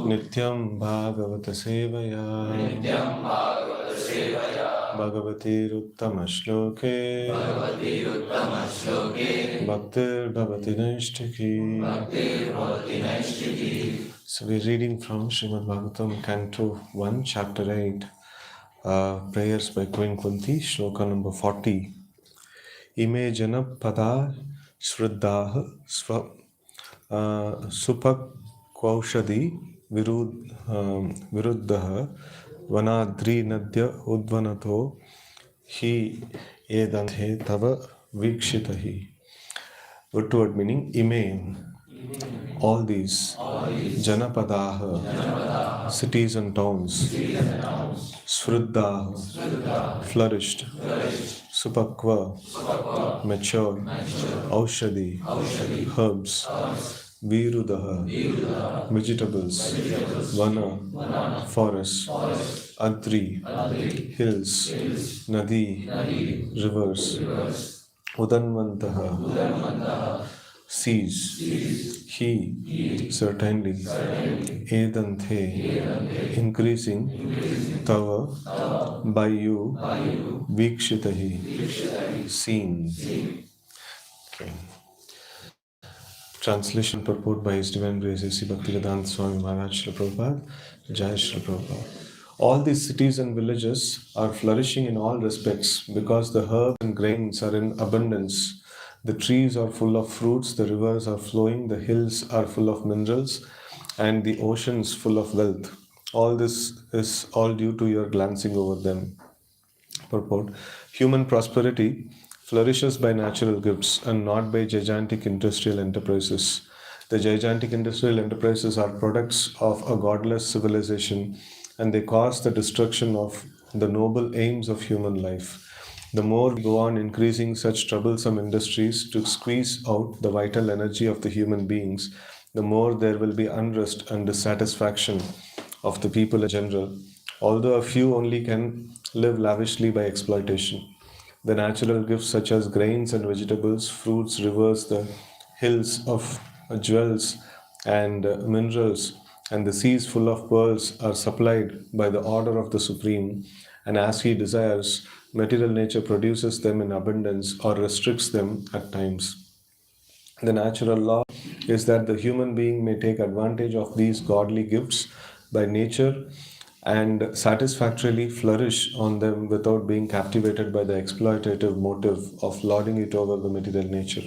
Nityam Bhagavata Sevaya Bhagavati Uttama Shloke Bhaktir Bhavati Naishtaki. So we're reading from Srimad Bhagavatam, Canto 1, Chapter 8, Prayers by Queen Kunti, Shloka number 40. Ime jana pada shraddha supak kvaushadi viruddha vanadri nadya udvanato hi edanthe tava vikshitahi. Word to word meaning, ime, all these, janapadaha, cities and towns, sruddha, flourished, supakva, mature, aushadi, herbs, virudaha, vegetables, vana, forests, adri, hills, nadi, rivers, udanvantaha, seas, he, certainly, edanthe, increasing, tava, by you, vikshitahi, seen. Okay. Translation purport by His Divine Grace A.C. Bhaktivedanta Swami Maharaj Srila Prabhupada, Jai Srila Prabhupada. All these cities and villages are flourishing in all respects because the herbs and grains are in abundance. The trees are full of fruits, the rivers are flowing, the hills are full of minerals, and the oceans full of wealth. All this is all due to your glancing over them. Purport: human prosperity flourishes by natural gifts and not by gigantic industrial enterprises. The gigantic industrial enterprises are products of a godless civilization, and they cause the destruction of the noble aims of human life. The more we go on increasing such troublesome industries to squeeze out the vital energy of the human beings, the more there will be unrest and dissatisfaction of the people in general, although a few only can live lavishly by exploitation. The natural gifts such as grains and vegetables, fruits, rivers, the hills of jewels and minerals, and the seas full of pearls are supplied by the order of the Supreme, and as He desires, material nature produces them in abundance or restricts them at times. The natural law is that the human being may take advantage of these godly gifts by nature and satisfactorily flourish on them without being captivated by the exploitative motive of lording it over the material nature.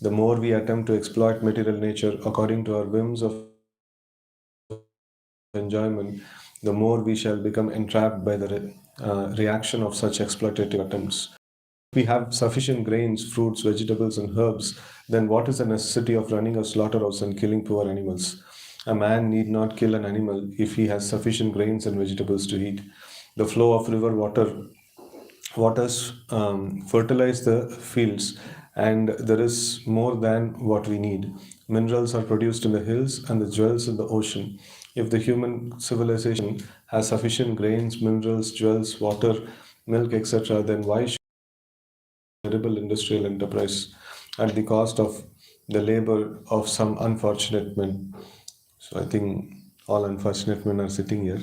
The more we attempt to exploit material nature according to our whims of enjoyment, the more we shall become entrapped by the reaction of such exploitative attempts. If we have sufficient grains, fruits, vegetables, and herbs, then what is the necessity of running a slaughterhouse and killing poor animals? A man need not kill an animal if he has sufficient grains and vegetables to eat. The flow of river waters fertilize the fields, and there is more than what we need. Minerals are produced in the hills and the jewels in the ocean. If the human civilization has sufficient grains, minerals, jewels, water, milk, etc., then why should terrible industrial enterprise at the cost of the labor of some unfortunate men? So I think all unfortunate men are sitting here.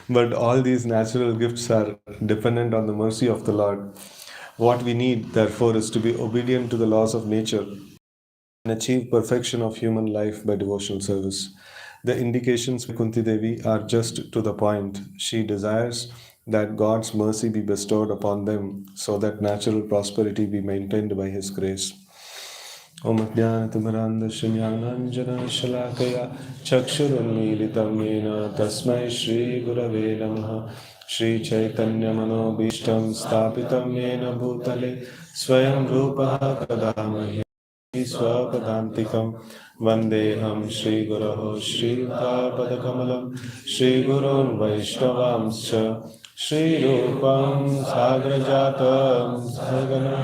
But all these natural gifts are dependent on the mercy of the Lord. What we need, therefore, is to be obedient to the laws of nature and achieve perfection of human life by devotional service. The indications by Kunti Devi are just to the point. She desires that God's mercy be bestowed upon them so that natural prosperity be maintained by His grace. Om Jnanatimirandasya Jnananjana Shalakaya Chakshurunmilitam Yena Tasmai Shri Gurave Namaha. Shri Chaitanya Manobishtam Sthapitam Yena Bhutale Swayam Rupaha Kadamahi Swapadantikam Vandeham Shri Guraho Shri Padakamalam Shri Gurun Vaishnavamscha Shri Rupam Sagrajatam Sagana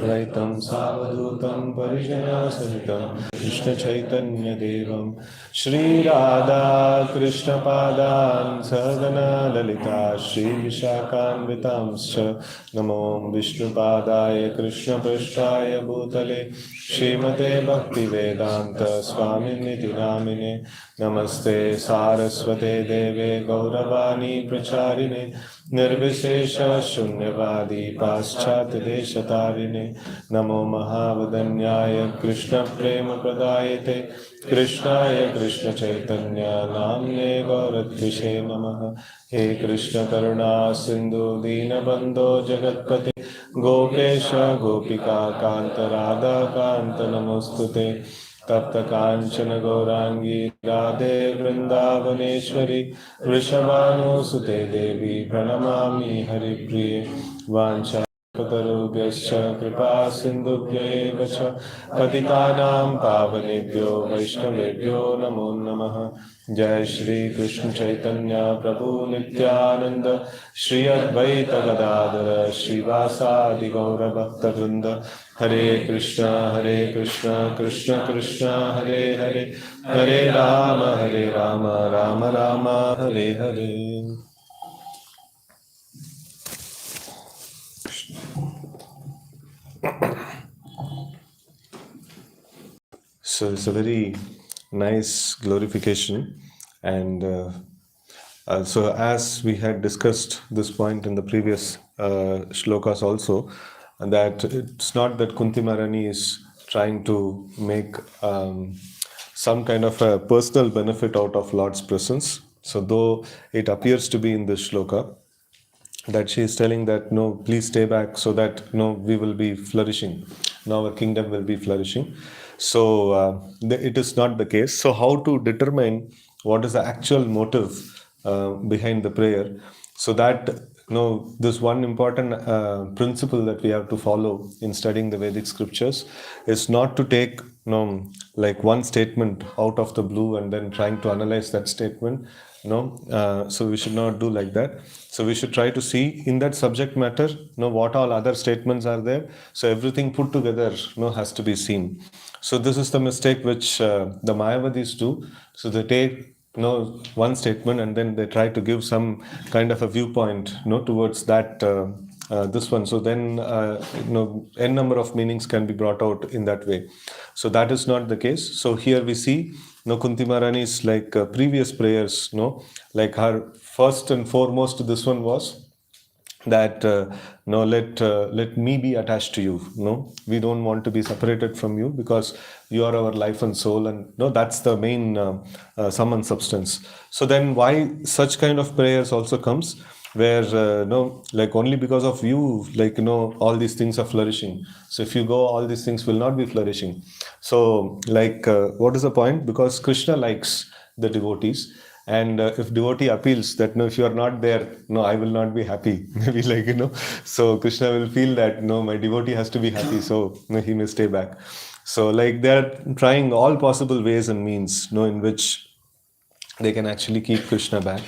Advaitam Savadutam Parijana Sahitam Krishna Chaitanya Devam Shri Radha Krishna Padan Sadhana Lalita Shri Vishakhanvitamscha Namo Vishnu Padaya Krishna Prishtaya Bhutale Srimate Bhakti Vedanta Swami Niti Namine Namaste Saraswate Deve Gauravani Pracharine Nirvishesha Shunyavadi Paschat Deshatarine Namo Mahavadanyaya Krishna Prema Pradayate Krishnaya Krishna Chaitanya Namne Gauratvishe Namaha He Krishna Karuna Sindhu Dinabandho Jagatpate Gopesha Gopika Kanta Radha Kanta Namostute Tapta Kanchana Gaurangi Radhe Vrindavaneshwari Vrishabhanu Sute Devi Pranamami Haripriye Vancha Patarubhyascha Kripa Sindhubhya Vacha Patitanam Pavanebhyo Vaishnavebhyo Namo Namaha Jai Shri Krishna Chaitanya Prabhu Nityananda Shri Advaita Gadadara Shri Vasadi Gaura Bhakta Vrinda Hare Krishna Krishna Krishna Hare Hare Hare Rama Rama Rama Hare Hare. So it's a very nice glorification, and so as we had discussed this point in the previous shlokas also, that it's not that Kunti Maharani is trying to make some kind of a personal benefit out of Lord's presence. So though it appears to be in this shloka, that she is telling that no, please stay back so that no, we will be flourishing, now our kingdom will be flourishing. So it is not the case. So how to determine what is the actual motive behind the prayer? So that this one important principle that we have to follow in studying the Vedic scriptures is not to take like one statement out of the blue and then trying to analyze that statement. So we should not do like that. So we should try to see in that subject matter what all other statements are there. So everything put together has to be seen. So this is the mistake which the Mayavadis do. So they take one statement and then they try to give some kind of a viewpoint towards that this one. So then n number of meanings can be brought out in that way. So that is not the case. So here we see Kunti Maharani's like previous prayers, like her first and foremost, this one was that let me be attached to you. We don't want to be separated from you because you are our life and soul, and that's the main sum and substance. So then why such kind of prayers also comes where like only because of you, like all these things are flourishing. So if you go, all these things will not be flourishing. So like what is the point? Because Krishna likes the devotees, and if devotee appeals that if you are not there, I will not be happy. Maybe like so Krishna will feel that my devotee has to be happy, so he may stay back. So like they are trying all possible ways and means in which they can actually keep Krishna back.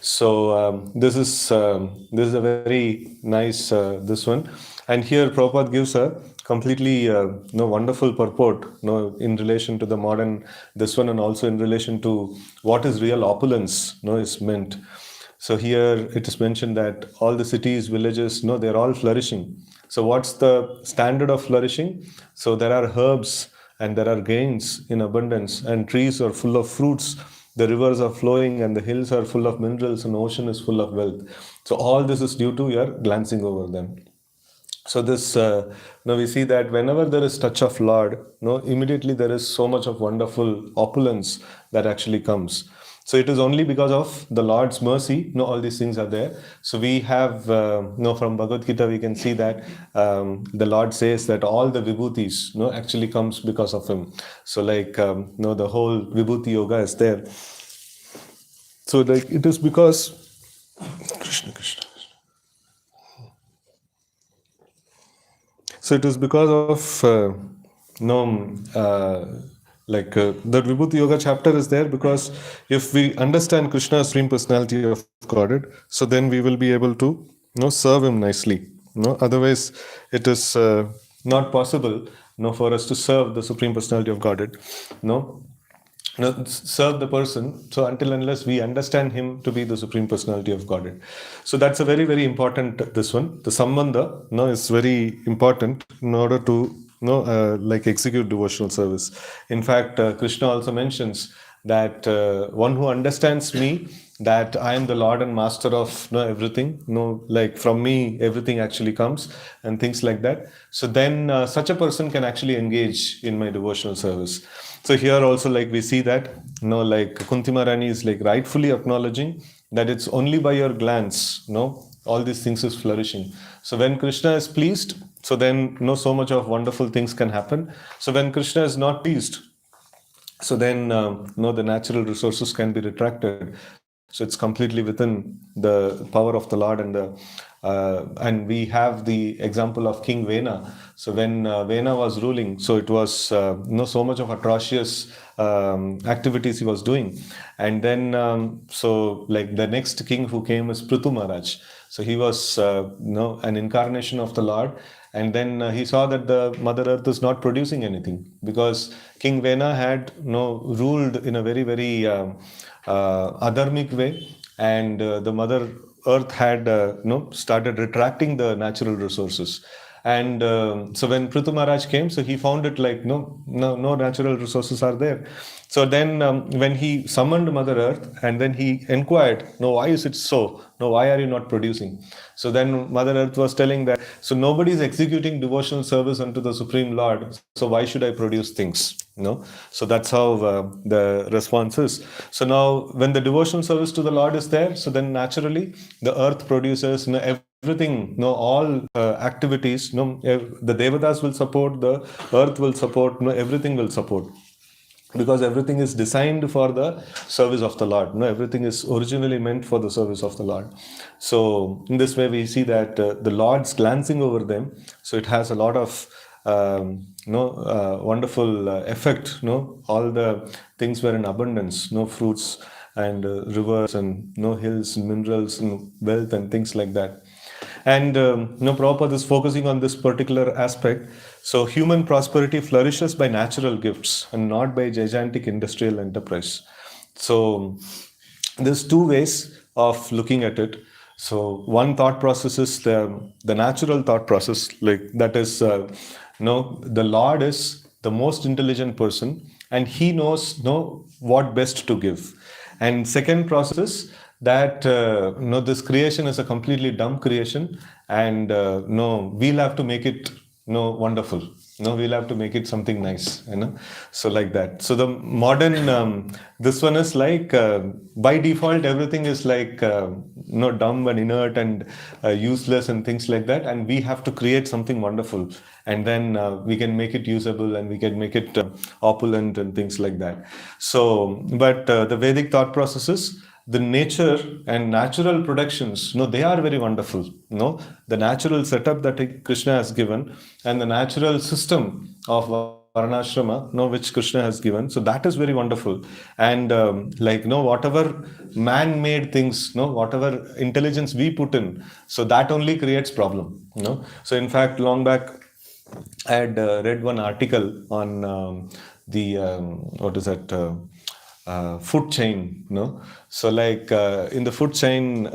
So this is a very nice this one, and here Prabhupada gives a completely wonderful purport in relation to the modern this one, and also in relation to what is real opulence is meant. So here it is mentioned that all the cities, villages, they're all flourishing. So what's the standard of flourishing? So there are herbs and there are grains in abundance, and trees are full of fruits. The rivers are flowing and the hills are full of minerals and the ocean is full of wealth. So all this is due to your glancing over them. So this, now we see that whenever there is touch of Lord, immediately there is so much of wonderful opulence that actually comes. So it is only because of the Lord's mercy, all these things are there. So we have, from Bhagavad Gita, we can see that the Lord says that all the vibhutis, actually comes because of Him. So like, the whole vibhuti yoga is there. So like, it is because, Krishna, Krishna. So it is because of, the Vibhuti Yoga chapter is there because if we understand Krishna's Supreme Personality of Godhead, so then we will be able to serve Him nicely. Otherwise, it is not possible, for us to serve the Supreme Personality of Godhead, no, serve the person. So until unless we understand him to be the Supreme Personality of Godhead. So that's a very, very important, this one. The Sambandha, is very important in order to, like execute devotional service. In fact, Krishna also mentions that one who understands me, that I am the Lord and Master of everything, like from me everything actually comes, and things like that. So then such a person can actually engage in my devotional service. So here also, like we see that, like Kunti Maharani is like rightfully acknowledging that it's only by your glance, all these things is flourishing. So when Krishna is pleased, so then so much of wonderful things can happen. So when Krishna is not pleased, so then the natural resources can be retracted. So it's completely within the power of the Lord. And we have the example of King Vena. So when Vena was ruling, so it was so much of atrocious activities he was doing. And then so like the next king who came is Prithu Maharaj. So he was an incarnation of the Lord. And then he saw that the Mother Earth is not producing anything, because King Vena had ruled in a very, very adharmic way, and the Mother Earth had started retracting the natural resources. And so when Prithu Maharaj came, so he found it like no natural resources are there. So then when he summoned Mother Earth, and then he inquired, no, why is it so? No, why are you not producing? So then Mother Earth was telling that, so nobody is executing devotional service unto the Supreme Lord, so why should I produce things? So that's how the response is. So now when the devotional service to the Lord is there, so then naturally the earth produces everything, all activities, the Devatas will support, the earth will support, everything will support, because everything is designed for the service of the Lord. Everything is originally meant for the service of the Lord. So in this way we see that the Lord's glancing over them, so it has a lot of wonderful effect. All the things were in abundance, fruits and rivers and hills and minerals and wealth and things like that. And Prabhupada is focusing on this particular aspect. So human prosperity flourishes by natural gifts and not by gigantic industrial enterprise. So there's two ways of looking at it. So one thought process is the natural thought process, like that is, the Lord is the most intelligent person, and he knows what best to give. And second process, that this creation is a completely dumb creation, and no, we'll have to make it wonderful. We'll have to make it something nice, so like that. So the modern this one is like by default everything is like dumb and inert and useless and things like that, and we have to create something wonderful, and then we can make it usable, and we can make it opulent and things like that. So but the Vedic thought processes, the nature and natural productions, they are very wonderful. The natural setup that Krishna has given, and the natural system of Varnashrama, which Krishna has given, so that is very wonderful. And like whatever man-made things, whatever intelligence we put in, so that only creates problem. So in fact, long back I had read one article on the what is that food chain. So like in the food chain,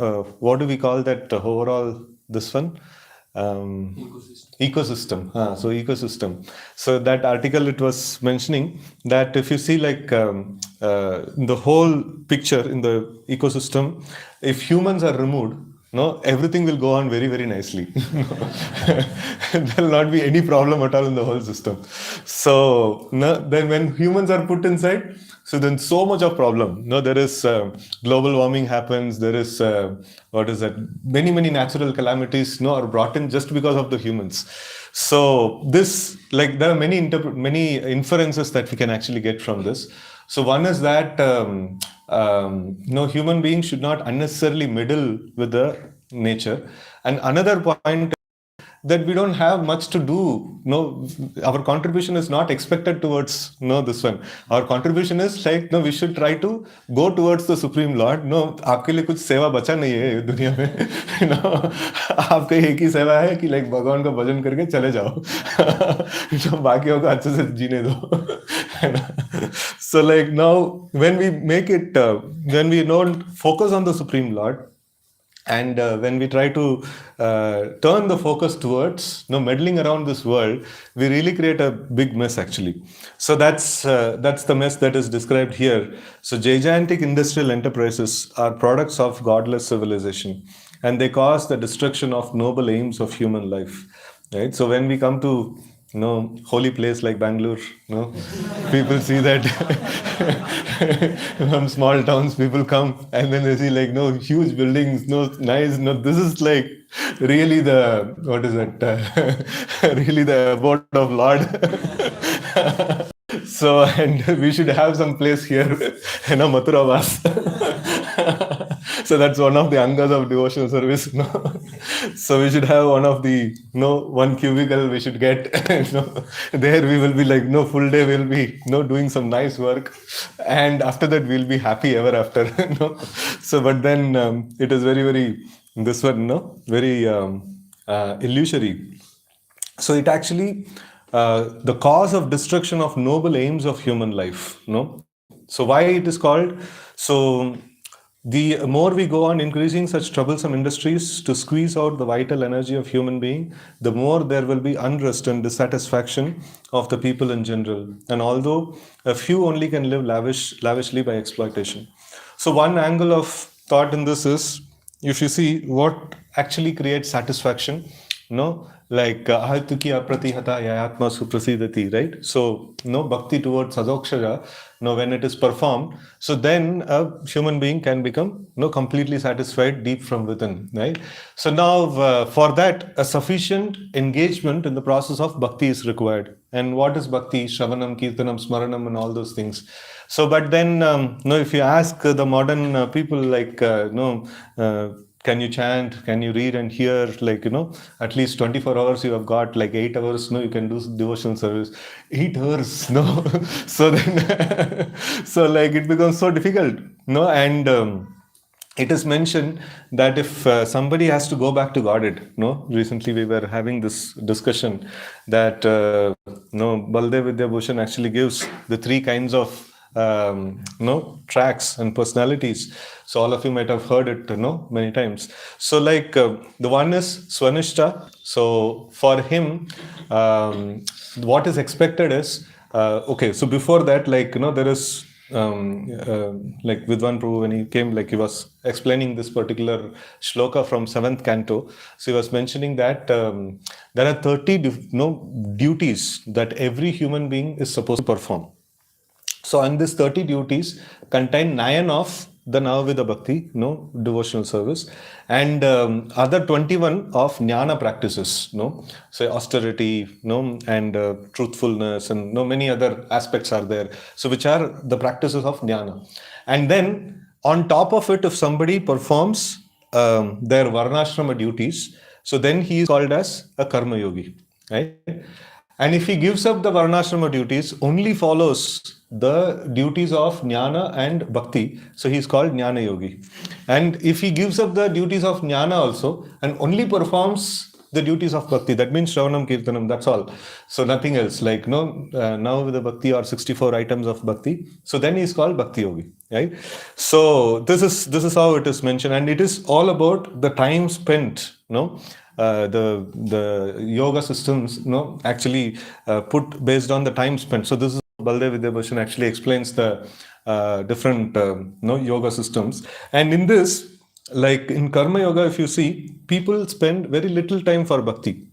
what do we call that overall, this one? Ecosystem. So ecosystem. So that article, it was mentioning that if you see like the whole picture in the ecosystem, if humans are removed, everything will go on very, very nicely. There will not be any problem at all in the whole system. So then when humans are put inside, so then so much of problem. There is global warming happens. There is what is that? Many, many natural calamities are brought in just because of the humans. So this, like, there are many inferences that we can actually get from this. So one is that human beings should not unnecessarily meddle with the nature, and another point that we don't have much to do. No, our contribution is not expected towards this one. Our contribution is like no, we should try to go towards the Supreme Lord. No, आपके लिए कुछ सेवा बचा नहीं है दुनिया में. आपका एक ही सेवा है कि like भगवान का भजन करके चले जाओ. तो बाकियों को अच्छे से जीने दो. So like now when we make it, when we don't focus on the Supreme Lord, and when we try to turn the focus towards meddling around this world, we really create a big mess actually. So that's the mess that is described here. So gigantic industrial enterprises are products of godless civilization, and they cause the destruction of noble aims of human life. Right. So when we come to holy place like Bangalore, people see that from small towns, people come and then they see like huge buildings, nice, this is like really the what is it? Really the abode of Lord. So and we should have some place here, Mathura Vas. So that's one of the angas of devotional service. So we should have one of the one cubicle we should get. There we will be like full day we'll be doing some nice work, and after that we'll be happy ever after. So but then it is very very this one very illusory. So it actually the cause of destruction of noble aims of human life. So why it is called so. The more we go on increasing such troublesome industries to squeeze out the vital energy of human being, the more there will be unrest and dissatisfaction of the people in general. And although a few only can live lavishly by exploitation. So one angle of thought in this is, if you see what actually creates satisfaction, like ahatuki apratihata yayatma suprasidati, right? So bhakti towards sadokshara, when it is performed, so then a human being can become completely satisfied deep from within, right? So now for that a sufficient engagement in the process of bhakti is required. And what is bhakti? Shravanam, kirtanam, smaranam and all those things. So but then if you ask the modern people like can you chant, can you read and hear, like at least 24 hours you have got, like 8 hours you can do devotional service. 8 hours so then so like it becomes so difficult, and it is mentioned that if somebody has to go back to Godhead, recently we were having this discussion that Baldev Vidya Bhushan actually gives the 3 kinds of tracks and personalities. So all of you might have heard it many times. So like the one is Swanishta. So for him what is expected is okay, so before that, like there is like Vidwan Prabhu, when he came, like he was explaining this particular shloka from 7th canto. So he was mentioning that there are 30 duties that every human being is supposed to perform. So and these 30 duties contain 9 of the Navavida Bhakti, devotional service, and other 21 of Jnana practices, say austerity, and truthfulness, and many other aspects are there. So which are the practices of Jnana. And then on top of it, if somebody performs their Varnashrama duties, so then he is called as a Karma Yogi, right? And if he gives up the Varnashrama duties, only follows the duties of Jnana and Bhakti, so he is called Jnana Yogi. And if he gives up the duties of Jnana also and only performs the duties of Bhakti, that means Shravanam, Kirtanam, that's all. So nothing else, like now with the Bhakti or 64 items of Bhakti, so then he is called Bhakti Yogi, right? So this is how it is mentioned, and it is all about the time spent, the yoga systems actually put based on the time spent. So this is Baldev Vidya Bhushan actually explains the different yoga systems. And in this, like in Karma Yoga, if you see, people spend very little time for bhakti.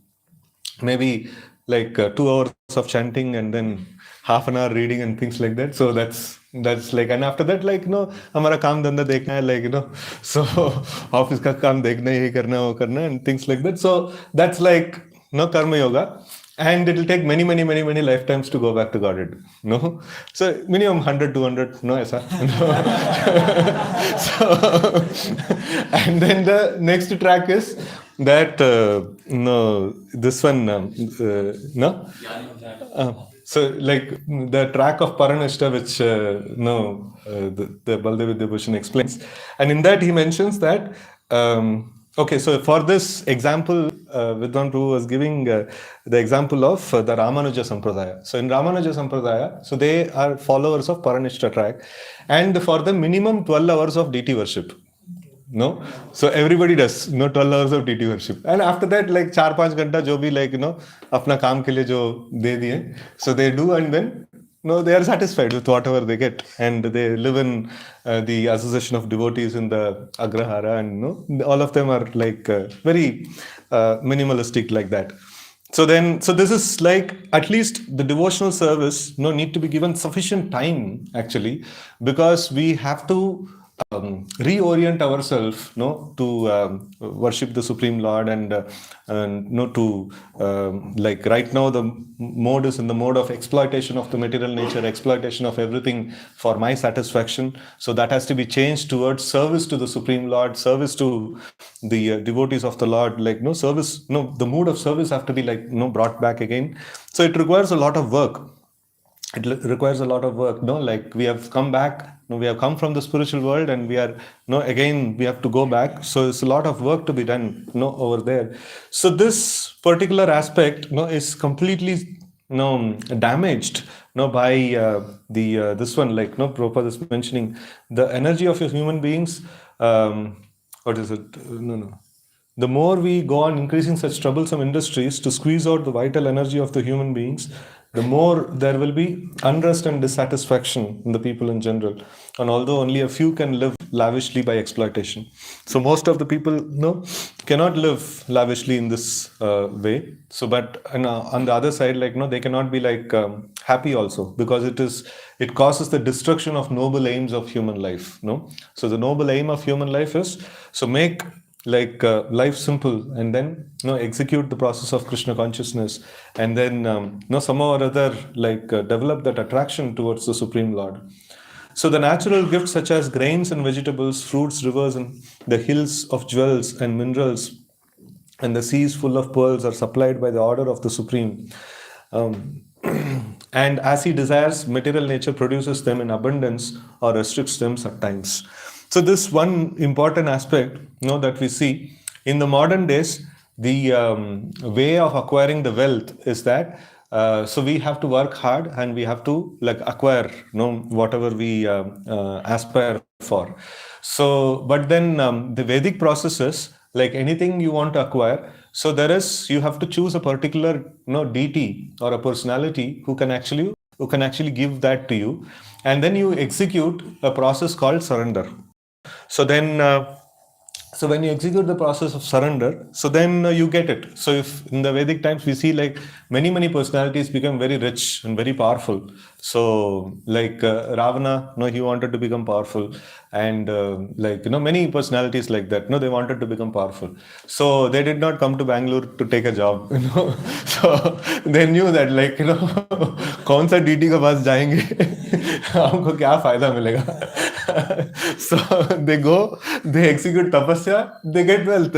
Maybe like 2 hours of chanting and then half an hour reading and things like that. So that's like, and after that, like हमारा काम धंधा देखना है, like so office का काम देखना है, ये करना वो करना and things like that. So that's like Karma Yoga. And it will take many lifetimes to go back to Godhead. So minimum 100, 200, aisa. So, and then the next track is that no, this one no. So like the track of Paranishta, which no, the Baldev Vidyabhushan explains, and in that he mentions that okay, so for this example, Vidwan Prabhu was giving the example of the Ramanuja Sampradaya. So in Ramanuja Sampradaya, so they are followers of Paranishta track, and for the minimum 12 hours of deity worship. No, so everybody does 12 hours of DT worship, and after that like 4-5 घंटा जो भी like अपना काम के लिए जो दे दिए, so they do, and then no, they are satisfied with whatever they get, and they live in the association of devotees in the Agrahara, and all of them are like very minimalistic like that. So then, so this is like at least the devotional service need to be given sufficient time actually, because we have to reorient ourselves to worship the Supreme Lord, and to like right now the mode is in the mode of exploitation of the material nature, exploitation of everything for my satisfaction. So that has to be changed towards service to the Supreme Lord, service to the devotees of the Lord, like service, the mood of service have to be like brought back again. So it requires a lot of work. It requires a lot of work, like we have come back, we have come from the spiritual world, and we are again we have to go back. So it's a lot of work to be done over there. So this particular aspect is completely damaged by the this one, like Prabhupada is mentioning the energy of your human beings. What is it? No. The more we go on increasing such troublesome industries to squeeze out the vital energy of the human beings, the more there will be unrest and dissatisfaction in the people in general. And although only a few can live lavishly by exploitation, so most of the people cannot live lavishly in this way. So, but on the other side, like they cannot be like happy also, because it causes the destruction of noble aims of human life. So the noble aim of human life is so make like life simple, and then execute the process of Krishna consciousness, and then somehow or other like develop that attraction towards the Supreme Lord. So the natural gifts such as grains and vegetables, fruits, rivers, and the hills of jewels and minerals, and the seas full of pearls are supplied by the order of the Supreme. And as he desires, material nature produces them in abundance or restricts them at times. So this one important aspect that we see in the modern days, the way of acquiring the wealth is that so we have to work hard, and we have to like acquire whatever we aspire for. So but then the Vedic process is like anything you want to acquire, so you have to choose a particular deity or a personality who can actually give that to you, and then you execute a process called surrender. So then so when you execute the process of surrender, so then you get it. So if in the Vedic times we see like many personalities become very rich and very powerful. So like Ravana, he wanted to become powerful, and like many personalities like that, they wanted to become powerful. So they did not come to Bangalore to take a job, So they knew that like कौन सा DT के पास जाएंगे हमको क्या फायदा मिलेगा. So they go, they execute tapasya, they get wealth.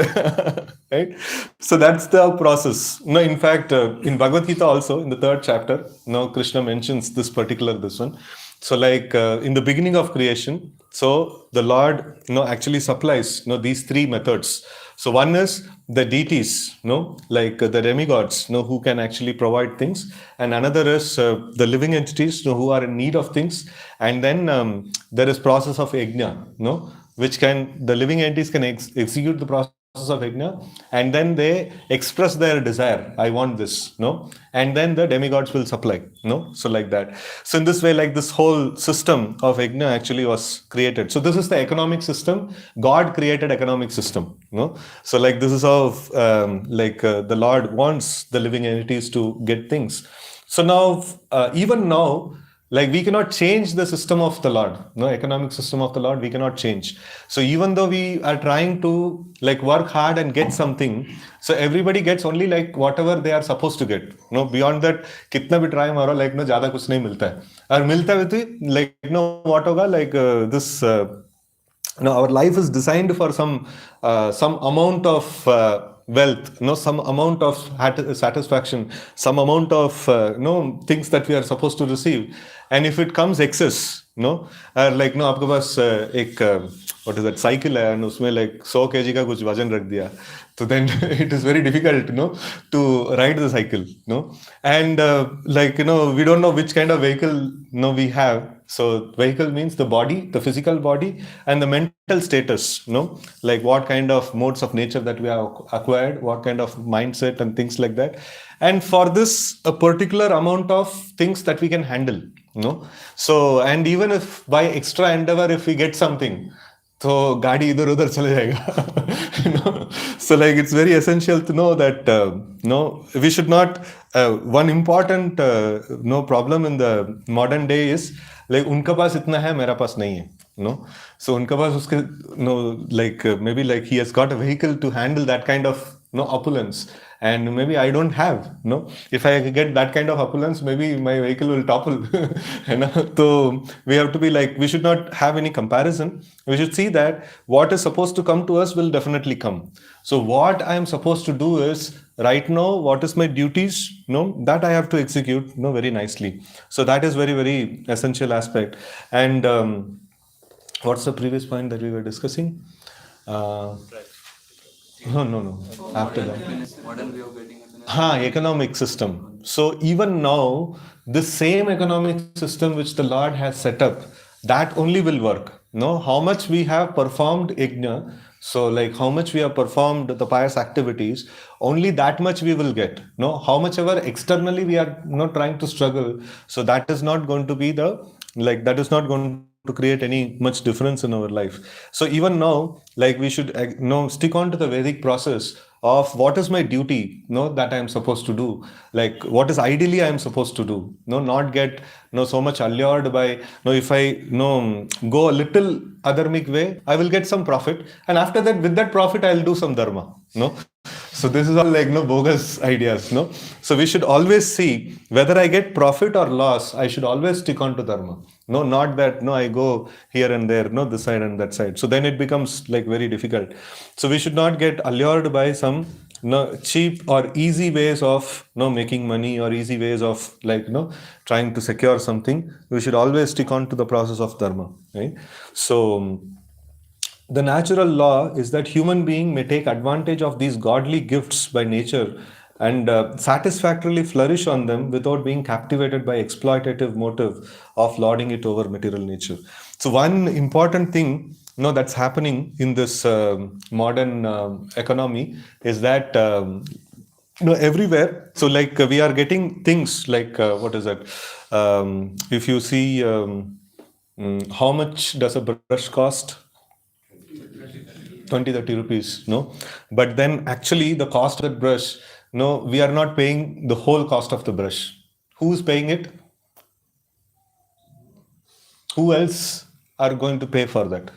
Right? So that's the process. In fact, in Bhagavad Gita also, in the 3rd chapter, Krishna mentions this one. So like in the beginning of creation, so the Lord actually supplies these 3 methods. So one is the deities, like the demigods, who can actually provide things, and another is the living entities, who are in need of things, and then there is process of yajna, which the living entities can execute the process of yajna, and then they express their desire. I want this, and then the demigods will supply, so like that. So in this way, like this whole system of yajna actually was created. So this is the economic system. God created economic system, so like this is how the Lord wants the living entities to get things. So now even now, like we cannot change the system of the Lord, economic system of the Lord, we cannot change. So even though we are trying to like work hard and get something, so everybody gets only like whatever they are supposed to get. Beyond that, kitna bhi try maro, like ज़्यादा कुछ नहीं मिलता है. और मिलता है तो like what होगा, like this. Our life is designed for some amount of wealth, some amount of satisfaction, some amount of things that we are supposed to receive. And if it comes excess, like आपके पास एक what is that cycle है, and उसमें like 100 kg का कुछ वजन रख दिया, so then it is very difficult to ride the cycle, and like we don't know which kind of vehicle we have. So vehicle means the body, the physical body, and the mental status, like what kind of modes of nature that we have acquired, what kind of mindset and things like that. And for this, a particular amount of things that we can handle, so, and even if by extra endeavor, if we get something, तो गाड़ी इधर उधर चले जाएगा. So like it's very essential to know that we should not one important problem in the modern day is like उनका पास इतना है, मेरा पास नहीं है, so उनका पास उसके like maybe like he has got a vehicle to handle that kind of opulence, and maybe I don't have. If I get that kind of opulence, maybe my vehicle will topple. So we have to be like, we should not have any comparison. We should see that what is supposed to come to us will definitely come. So what I am supposed to do is right now, what is my duties, that I have to execute very nicely. So that is very, very essential aspect. And what's the previous point that we were discussing? No. After that. Modern way of getting happiness. Economic system. So even now, the same economic system which the Lord has set up, that only will work. How much we have performed yajna, so like how much we have performed the pious activities, only that much we will get. How much ever externally we are trying to struggle, so that is not going to be that is not going to create any much difference in our life. So even now, like we should stick on to the Vedic process of what is my duty, that I am supposed to do, like what is ideally I am supposed to do, not get so much allured by, if I go a little adharmic way, I will get some profit, and after that, with that profit, I will do some dharma, So this is all like bogus ideas, So we should always see whether I get profit or loss. I should always stick on to dharma. Not that I go here and there, this side and that side. So then it becomes like very difficult. So we should not get allured by some cheap or easy ways of making money, or easy ways of like trying to secure something. We should always stick on to the process of dharma, right? So the natural law is that human being may take advantage of these godly gifts by nature and satisfactorily flourish on them without being captivated by exploitative motive of lording it over material nature. So one important thing that's happening in this modern economy is that everywhere, so like we are getting things like what is that, if you see how much does a brush cost? 20-30 rupees, but then actually the cost of that brush, we are not paying the whole cost of the brush. Who's paying it? Who else are going to pay for that?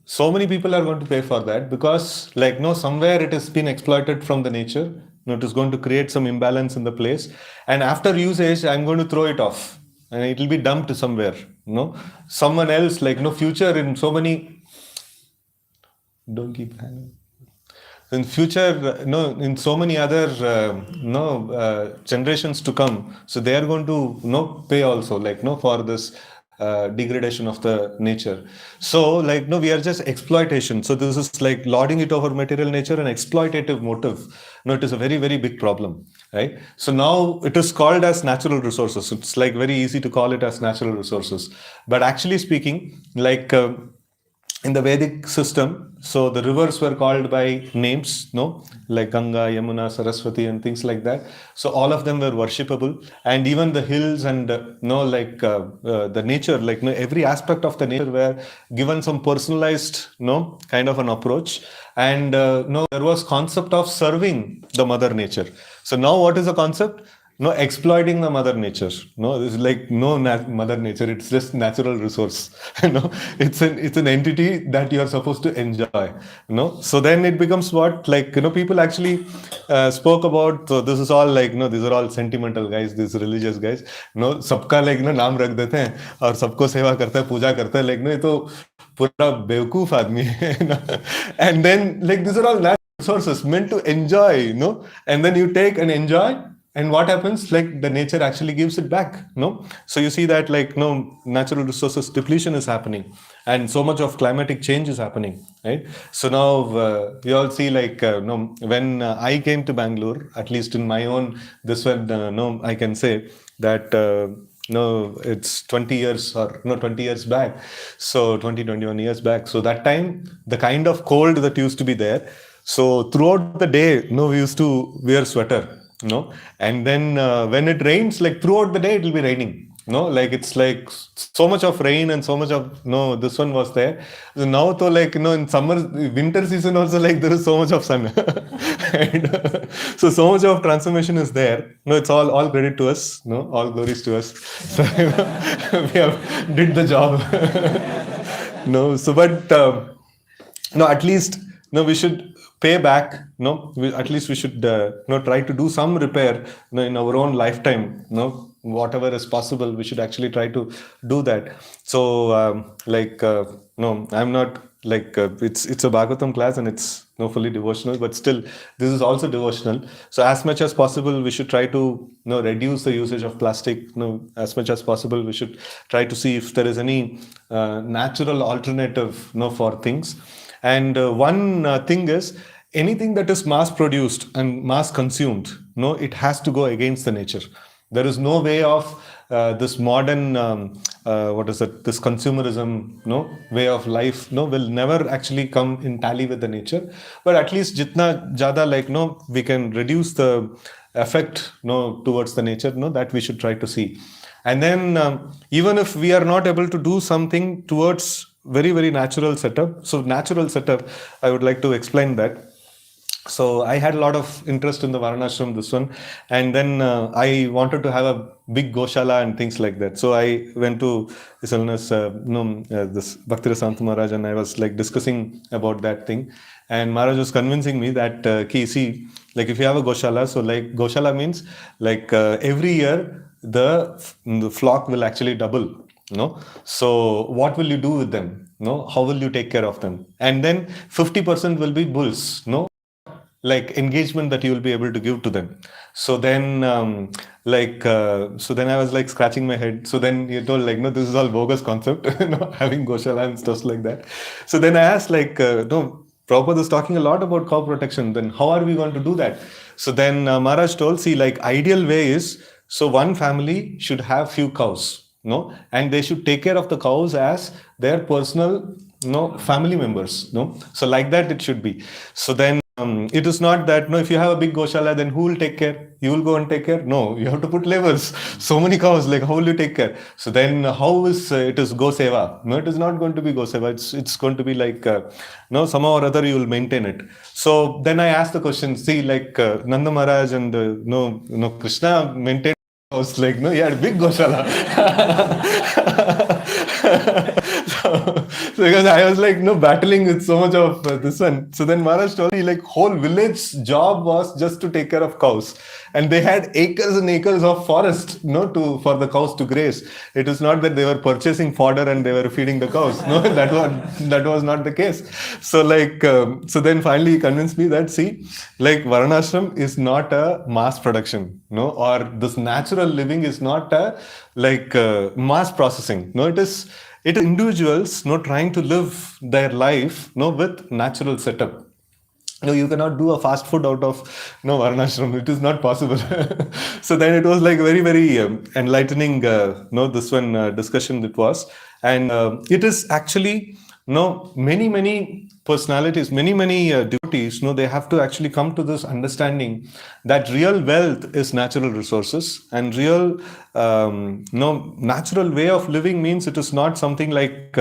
So many people are going to pay for that because like somewhere it has been exploited from the nature. It is going to create some imbalance in the place, and after usage I'm going to throw it off and it will be dumped somewhere. Someone else, like future in so many, don't keep hanging. In future, in so many other generations to come, so they are going to pay also, like for this degradation of the nature. So like we are just exploitation. So this is like lording it over material nature and exploitative motive. It is a very, very big problem, right? So now it is called as natural resources. It's like very easy to call it as natural resources, but actually speaking, like in the Vedic system, so the rivers were called by names, like Ganga, Yamuna, Saraswati, and things like that. So all of them were worshipable, and even the hills and the nature, like every aspect of the nature were given some personalized, kind of an approach. And there was concept of serving the mother nature. So now what is the concept? exploiting the mother nature. No, this is like no mother nature. It's just natural resource. It's an entity that you are supposed to enjoy. So then it becomes what, like, people actually spoke about. So this is all like, these are all sentimental guys, these religious guys. सबका like नाम रख देते हैं और सबको सेवा करते हैं, पूजा करते हैं. Like, ये तो पूरा बेवकूफ आदमी है. And then like these are all natural resources meant to enjoy, and then you take and enjoy, and what happens, like the nature actually gives it back. So you see that, like, natural resources depletion is happening, and so much of climatic change is happening, right? So now you all see, like, when I came to Bangalore, at least in my own this one, I can say that it's 20 years, or 20 years back, so 21 years back. So that time, the kind of cold that used to be there, so throughout the day, we used to wear sweater, and then when it rains, like throughout the day, it will be raining. Like it's like so much of rain and so much of this one was there. So now, though, like, in summer, winter season also, like there is so much of sun. And, so much of transformation is there. It's all credit to us. All glories to us. So we have did the job. So but at least we should pay back. At least we should try to do some repair in our own lifetime. Whatever is possible, we should actually try to do that. So I'm not like it's a Bhagavatam class, and it's fully devotional, but still this is also devotional. So as much as possible, we should try to reduce the usage of plastic. As much as possible, we should try to see if there is any natural alternative for things. And one thing is, anything that is mass produced and mass consumed, it has to go against the nature. There is no way of this modern, this consumerism, way of life, will never actually come in tally with the nature. But at least jitna jada, like, we can reduce the effect, towards the nature, that we should try to see. And then even if we are not able to do something towards very, very natural setup. So natural setup, I would like to explain that. So I had a lot of interest in the Varanashram, this one, and then I wanted to have a big Goshala and things like that. So I went to this Bhakti Sant Maharaj, and I was like discussing about that thing. And Maharaj was convincing me that, see, like if you have a Goshala, so like Goshala means like every year the flock will actually double. So what will you do with them? How will you take care of them? And then 50% will be bulls. Like engagement that you will be able to give to them. So then so then I was like scratching my head. So then he told, like, no, this is all bogus concept, having Goshala and stuff like that. So then I asked, like, no, Prabhupada is talking a lot about cow protection. Then how are we going to do that? So then Maharaj told, see, like ideal way is, so one family should have few cows, and they should take care of the cows as their personal, family members, So like that it should be. So then it is not that, if you have a big Goshala, then who will take care? You will go and take care? No, you have to put laborers. So many cows, like how will you take care? So then how is it is Go Seva? No, it is not going to be Go Seva. It's going to be like, somehow or other you will maintain it. So then I asked the question, see, like Nanda Maharaj and Krishna maintained cows, like, he had a big Goshala. So because I was like, battling with so much of this one. So then Maharaj told me, like, whole village job was just to take care of cows. And they had acres and acres of forest, for the cows to graze. It is not that they were purchasing fodder and they were feeding the cows. No, that was not the case. So like, so then finally he convinced me that, see, like Varanashram is not a mass production, or this natural living is not a like mass processing. It is individuals trying to live their life with natural setup. You cannot do a fast food out of Varanashram. It is not possible. So then it was like very, very enlightening this one discussion it was. And it is actually many personalities, many devotees, they have to actually come to this understanding that real wealth is natural resources, and real natural way of living means it is not something like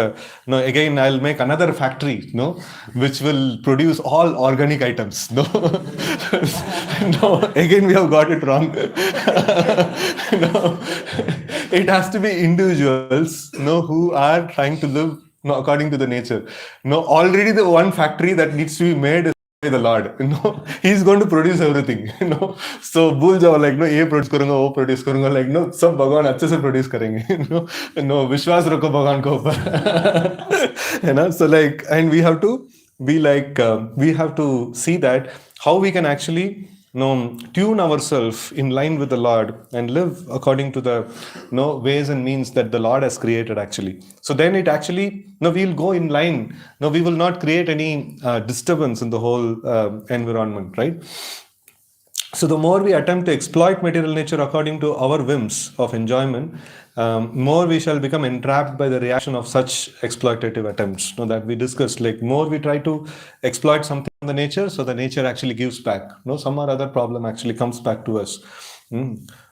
again I'll make another factory which will produce all organic items. No, again we have got it wrong. No, it has to be individuals, no, who are trying to live, no, according to the nature. No, already the one factory that needs to be made is by the Lord. He's going to produce everything. So भूल जाओ, like no, ये produce करूँगा, वो produce करूँगा, like no, सब भगवान अच्छे से produce करेंगे. No, विश्वास रखो भगवान के ऊपर. So like, and we have to be like, we have to see that how we can actually tune ourselves in line with the Lord and live according to the ways and means that the Lord has created actually. So then it actually, we'll go in line. No, we will not create any disturbance in the whole environment, right? So the more we attempt to exploit material nature according to our whims of enjoyment, more we shall become entrapped by the reaction of such exploitative attempts. That we discussed, like more we try to exploit something in the nature, so the nature actually gives back. Some or other problem actually comes back to us.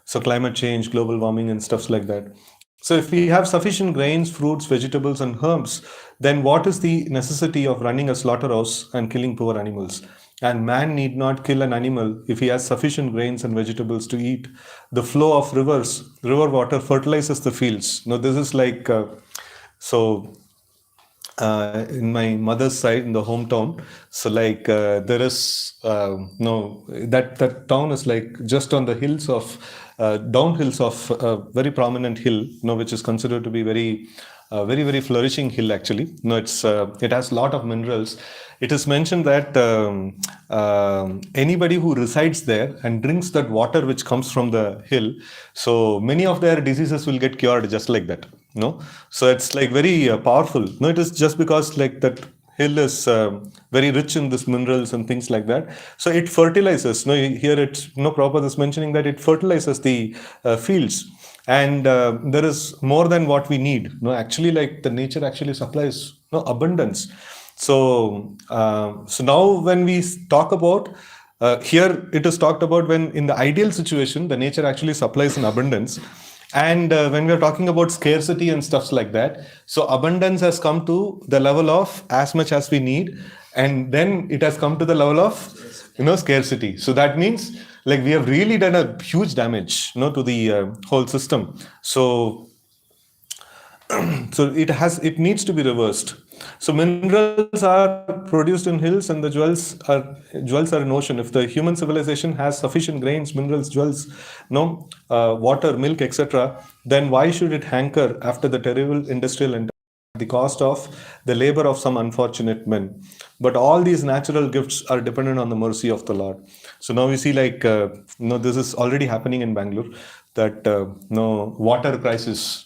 So climate change, global warming, and stuffs like that. So if we have sufficient grains, fruits, vegetables, and herbs, then what is the necessity of running a slaughterhouse and killing poor animals? And man need not kill an animal if he has sufficient grains and vegetables to eat. The flow of rivers, river water fertilizes the fields. This is like, in my mother's side, in the hometown, so like there is that town is like just on the hills of downhills of a very prominent hill, which is considered to be very very flourishing hill actually. It has a lot of minerals. It is mentioned that anybody who resides there and drinks that water which comes from the hill, so many of their diseases will get cured just like that. So it's like very powerful. It is just because like that hill is very rich in these minerals and things like that. So it fertilizes. Here it's Prabhupada is mentioning that it fertilizes the fields. And there is more than what we need. Actually, like the nature actually supplies abundance. So now when we talk about here, it is talked about when in the ideal situation, the nature actually supplies in abundance. And when we are talking about scarcity and stuffs like that, so abundance has come to the level of as much as we need, and then it has come to the level of scarcity. So that means like we have really done a huge damage to the whole system. So it needs to be reversed. So minerals are produced in hills and the jewels are in ocean. If the human civilization has sufficient grains, minerals, jewels, water, milk, etc., then why should it hanker after the terrible industrial and the cost of the labor of some unfortunate men? But all these natural gifts are dependent on the mercy of the Lord. So now we see like this is already happening in Bangalore, that water crisis,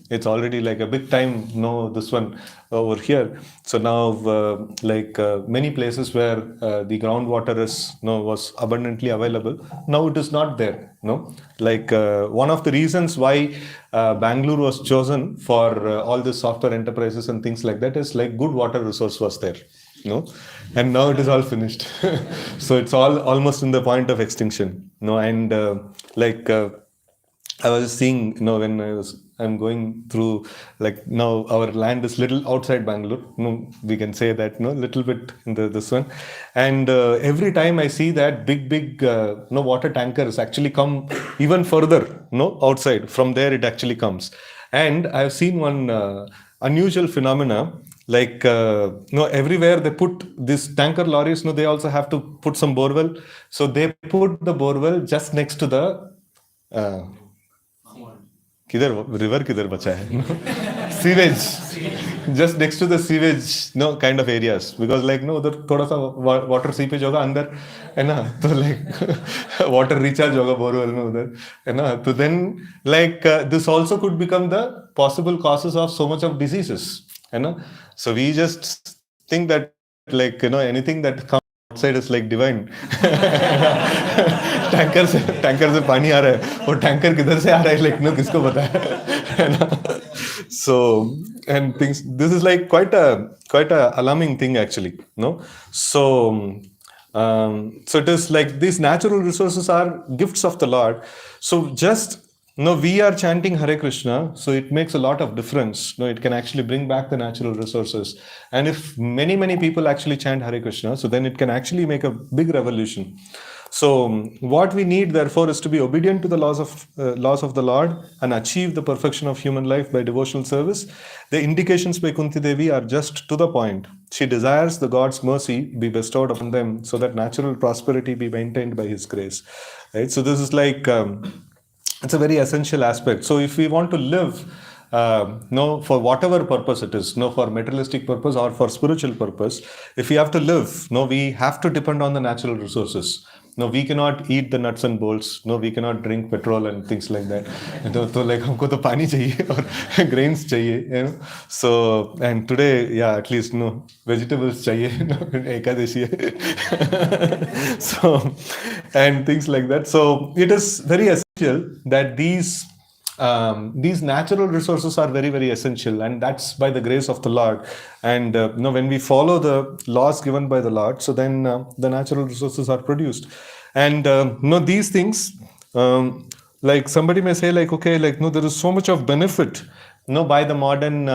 it's already like a big time, this one over here. So now many places where the groundwater was abundantly available, now it is not there. One of the reasons why Bangalore was chosen for all the software enterprises and things like that is like good water resource was there. And now it is all finished. So it's all almost in the point of extinction. And I was seeing, when I'm going through, like now our land is little outside Bangalore. We can say that, little bit in this one. And every time I see that big, water tankers actually come even further, outside. From there it actually comes. And I've seen one unusual phenomena. Like, everywhere they put these tanker lorries, they also have to put some borewell. So they put the borewell just next to the river किधर बचा है sewage, just next to the sewage kind of areas, because like उधर थोड़ा सा water seepage होगा अंदर है ना, तो like water recharge होगा borewell में उधर है ना, तो then like this also could become the possible causes of so much of diseases है ना. So we just think that like anything that comes outside is like divine. Tanker से पानी आ रहा है, और टैंकर किधर से आ रहा है like किसको पता है ना. So and things, this is like quite a alarming thing actually. So so it is like these natural resources are gifts of the Lord. So just we are chanting Hare Krishna, so it makes a lot of difference. It can actually bring back the natural resources. And if many people actually chant Hare Krishna, so then it can actually make a big revolution. So what we need, therefore, is to be obedient to the laws of the Lord and achieve the perfection of human life by devotional service. The indications by Kunti Devi are just to the point. She desires the God's mercy be bestowed upon them so that natural prosperity be maintained by His grace. Right. So this is like. It's a very essential aspect. So if we want to live, no, for whatever purpose it is, no, for materialistic purpose or for spiritual purpose, if we have to live, no, we have to depend on the natural resources. No, we cannot eat the nuts and bolts. No, we cannot drink petrol and things like that. तो like हमको तो पानी चाहिए और grains चाहिए, you know. So and today, yeah, at least no vegetables चाहिए, no, Ekadashi है. So and things like that. So it is very essential that these natural resources are very, very essential, and that's by the grace of the Lord. And when we follow the laws given by the Lord, so then the natural resources are produced. And these things, like somebody may say, like, okay, like, no, there is so much of benefit, by the modern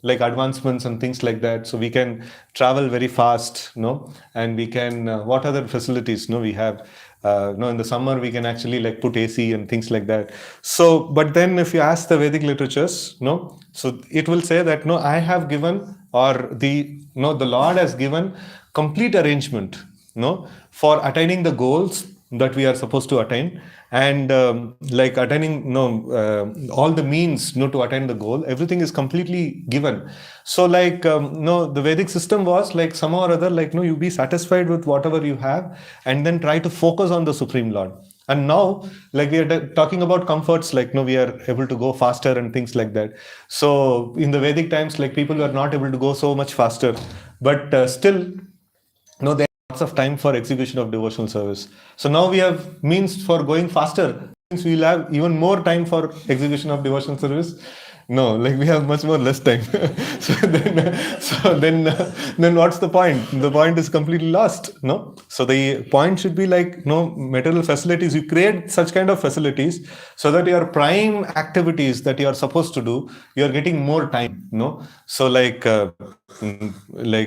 like advancements and things like that. So we can travel very fast, and we can what other facilities we have. In the summer we can actually like put AC and things like that. So, but then if you ask the Vedic literatures, so it will say that I have given, or the Lord has given complete arrangement, for attaining the goals that we are supposed to attain, and like attaining all the means to attain the goal. Everything is completely given. So like the Vedic system was like somehow or other, like you be satisfied with whatever you have and then try to focus on the Supreme Lord. And now, like we are talking about comforts, like we are able to go faster and things like that. So in the Vedic times, like people were not able to go so much faster, but still, there are lots of time for execution of devotional service. So now we have means for going faster. Means we'll have even more time for execution of devotional service. No, like we have much more less time. Then what's the point? The point is completely lost. No, so the point should be like material facilities. You create such kind of facilities so that your prime activities that you are supposed to do, you are getting more time. So like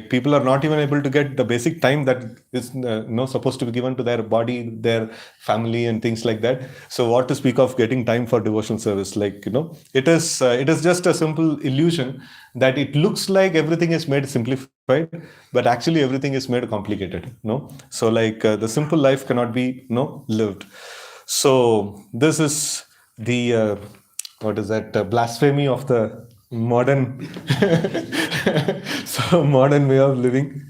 people are not even able to get the basic time that is supposed to be given to their body, their family, and things like that. So what to speak of getting time for devotional service? Like it is just a simple illusion that it looks like everything is made simplified, but actually everything is made complicated. So like the simple life cannot be lived. So this is the what is that blasphemy of the modern so modern way of living,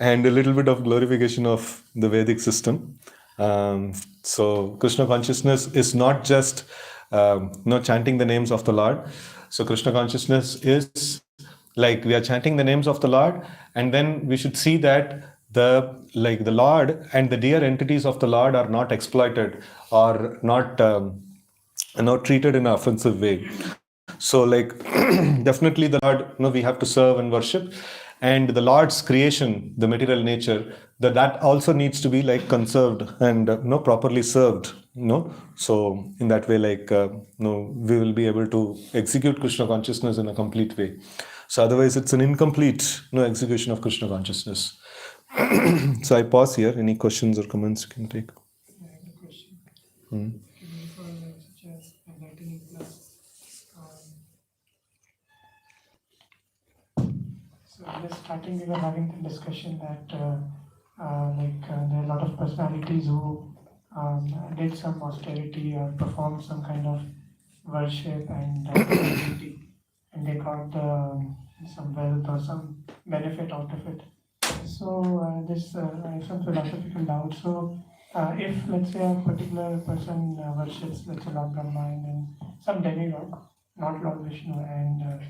and a little bit of glorification of the Vedic system. So Krishna consciousness is not just chanting the names of the Lord. So Krishna consciousness is like we are chanting the names of the Lord, and then we should see that the Lord and the dear entities of the Lord are not exploited or not treated in an offensive way. So like definitely the Lord, we have to serve and worship, and the Lord's creation, the material nature, that also needs to be like conserved and properly served. So in that way, like we will be able to execute Krishna consciousness in a complete way. So otherwise it's an incomplete execution of Krishna consciousness. So I pause here. Any questions or comments you can take? I have a question. Hmm. For such as enlightening class. So in the starting we were having the discussion that there are a lot of personalities who did some austerity or performed some kind of worship and duty, and they got some wealth or some benefit out of it. So I have some philosophical doubt. So if let's say a particular person worships, let's say Lord Brahma and then some demigod, not Lord Vishnu, and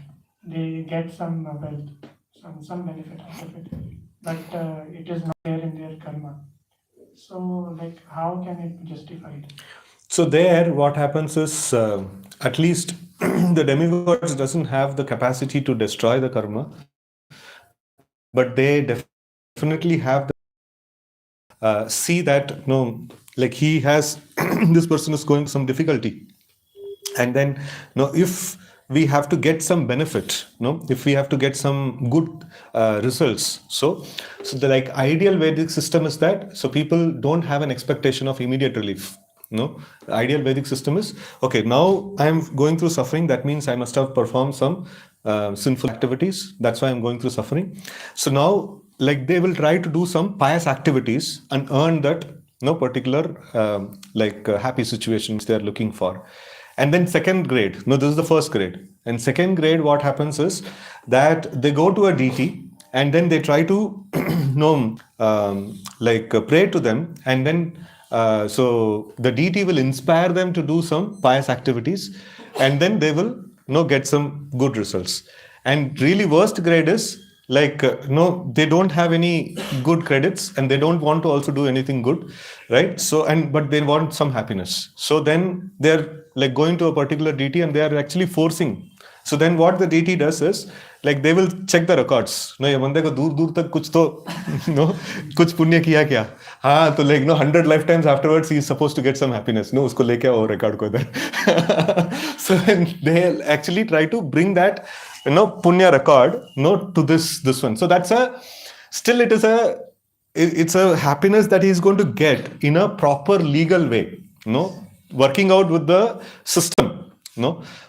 they get some wealth, some benefit out of it, but it is not there in their karma. So like how can it be justified? So there, what happens is, at least the demigods doesn't have the capacity to destroy the karma, but they definitely have the see that like he has this person is going some difficulty, and then if we have to get some benefit, if we have to get some good results. So the like ideal Vedic system is that so people don't have an expectation of immediate relief. The ideal Vedic system is, okay, now I am going through suffering. That means I must have performed some sinful activities. That's why I'm going through suffering. So now, like, they will try to do some pious activities and earn that no particular happy situations they are looking for. And then second grade, no, this is the first grade. And second grade, what happens is that they go to a deity and then they try to pray to them, and then so the deity will inspire them to do some pious activities, and then they will get some good results. And really worst grade is no, they don't have any good credits and they don't want to also do anything good, right? So but they want some happiness, so then they're like going to a particular deity and they are actually forcing. So then what the deity does is, like, they will check the records. No, ये बंदे को दूर दूर तक कुछ तो no कुछ पुण्य किया क्या? हाँ, तो 100 lifetimes afterwards he is supposed to get some happiness. No, उसको लेके आओ record को इधर. So they actually try to bring that punya record to this one. So that's it's a happiness that he is going to get in a proper legal way, working out with the system.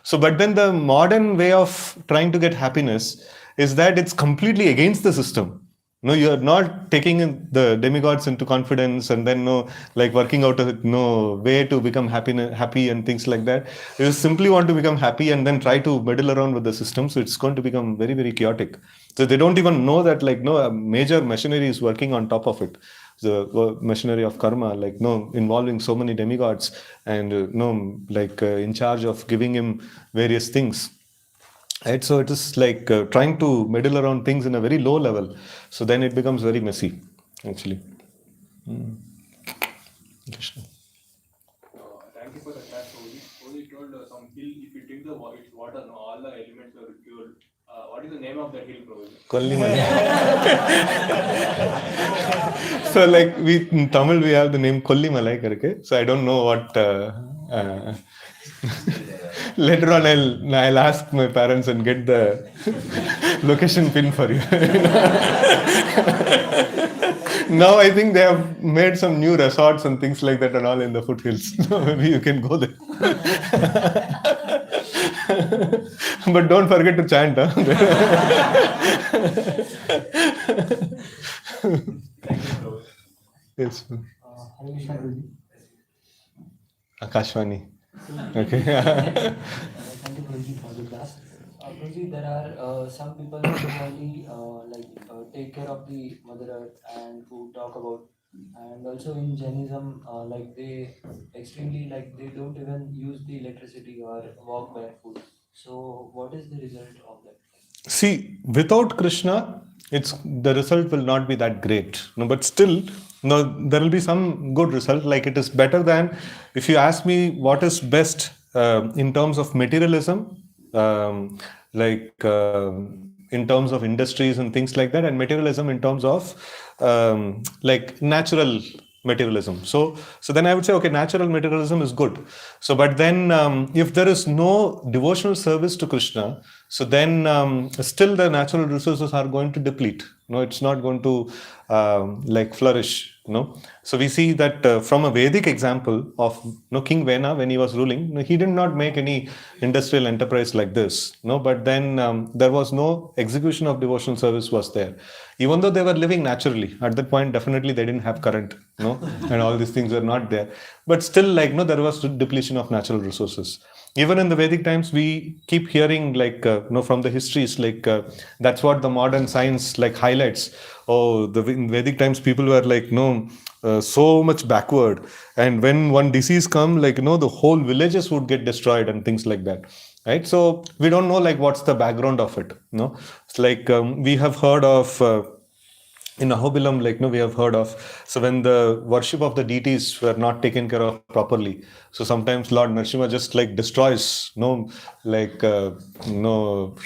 So but then the modern way of trying to get happiness is that it's completely against the system. You're not taking the demigods into confidence and then working out a way to become happy and things like that. You simply want to become happy and then try to meddle around with the system. So it's going to become very, very chaotic. So they don't even know that a major machinery is working on top of it. The machinery of karma, involving so many demigods and in charge of giving him various things. Right, so it is trying to meddle around things in a very low level. So then it becomes very messy, actually. Thank you for that. Prabhuji told some hill. If you drink the water, all the elements are cured. What is the name of that hill, Prabhuji? Kollimalai. So we in Tamil we have the name Kollimalai karke. So I don't know what. Later on, I'll ask my parents and get the location pin for you. Now I think they have made some new resorts and things like that and all in the foothills. Maybe you can go there. But don't forget to chant. Yes. HariKshetra Prabhuji. Akashvani. Okay. Thank you, Prabhuji, for the class. Prabhuji, there are some people who only take care of the Mother Earth and who talk about, and also in Jainism, they extremely they don't even use the electricity or walk barefoot. So, what is the result of that? See, without Krishna, the result will not be that great. But still, there will be some good result. Like, it is better than, if you ask me what is best in terms of materialism, in terms of industries and things like that, and materialism in terms of natural materialism. So then I would say, okay, natural materialism is good. So, but then if there is no devotional service to Krishna, so then still the natural resources are going to deplete. It's not going to flourish. So we see that from a Vedic example of King Vena, when he was ruling, he did not make any industrial enterprise like this. But then there was no execution of devotional service was there. Even though they were living naturally, at that point definitely they didn't have current, and all these things were not there. But still, there was depletion of natural resources. Even in the Vedic times, we keep hearing from the histories, that's what the modern science highlights. Oh, in Vedic times, people were so much backward. And when one disease come, the whole villages would get destroyed and things like that. Right? So we don't know what's the background of it. It's we have heard of in Ahobilam, we have heard of. So when the worship of the deities were not taken care of properly, so sometimes Lord Narasimha just destroys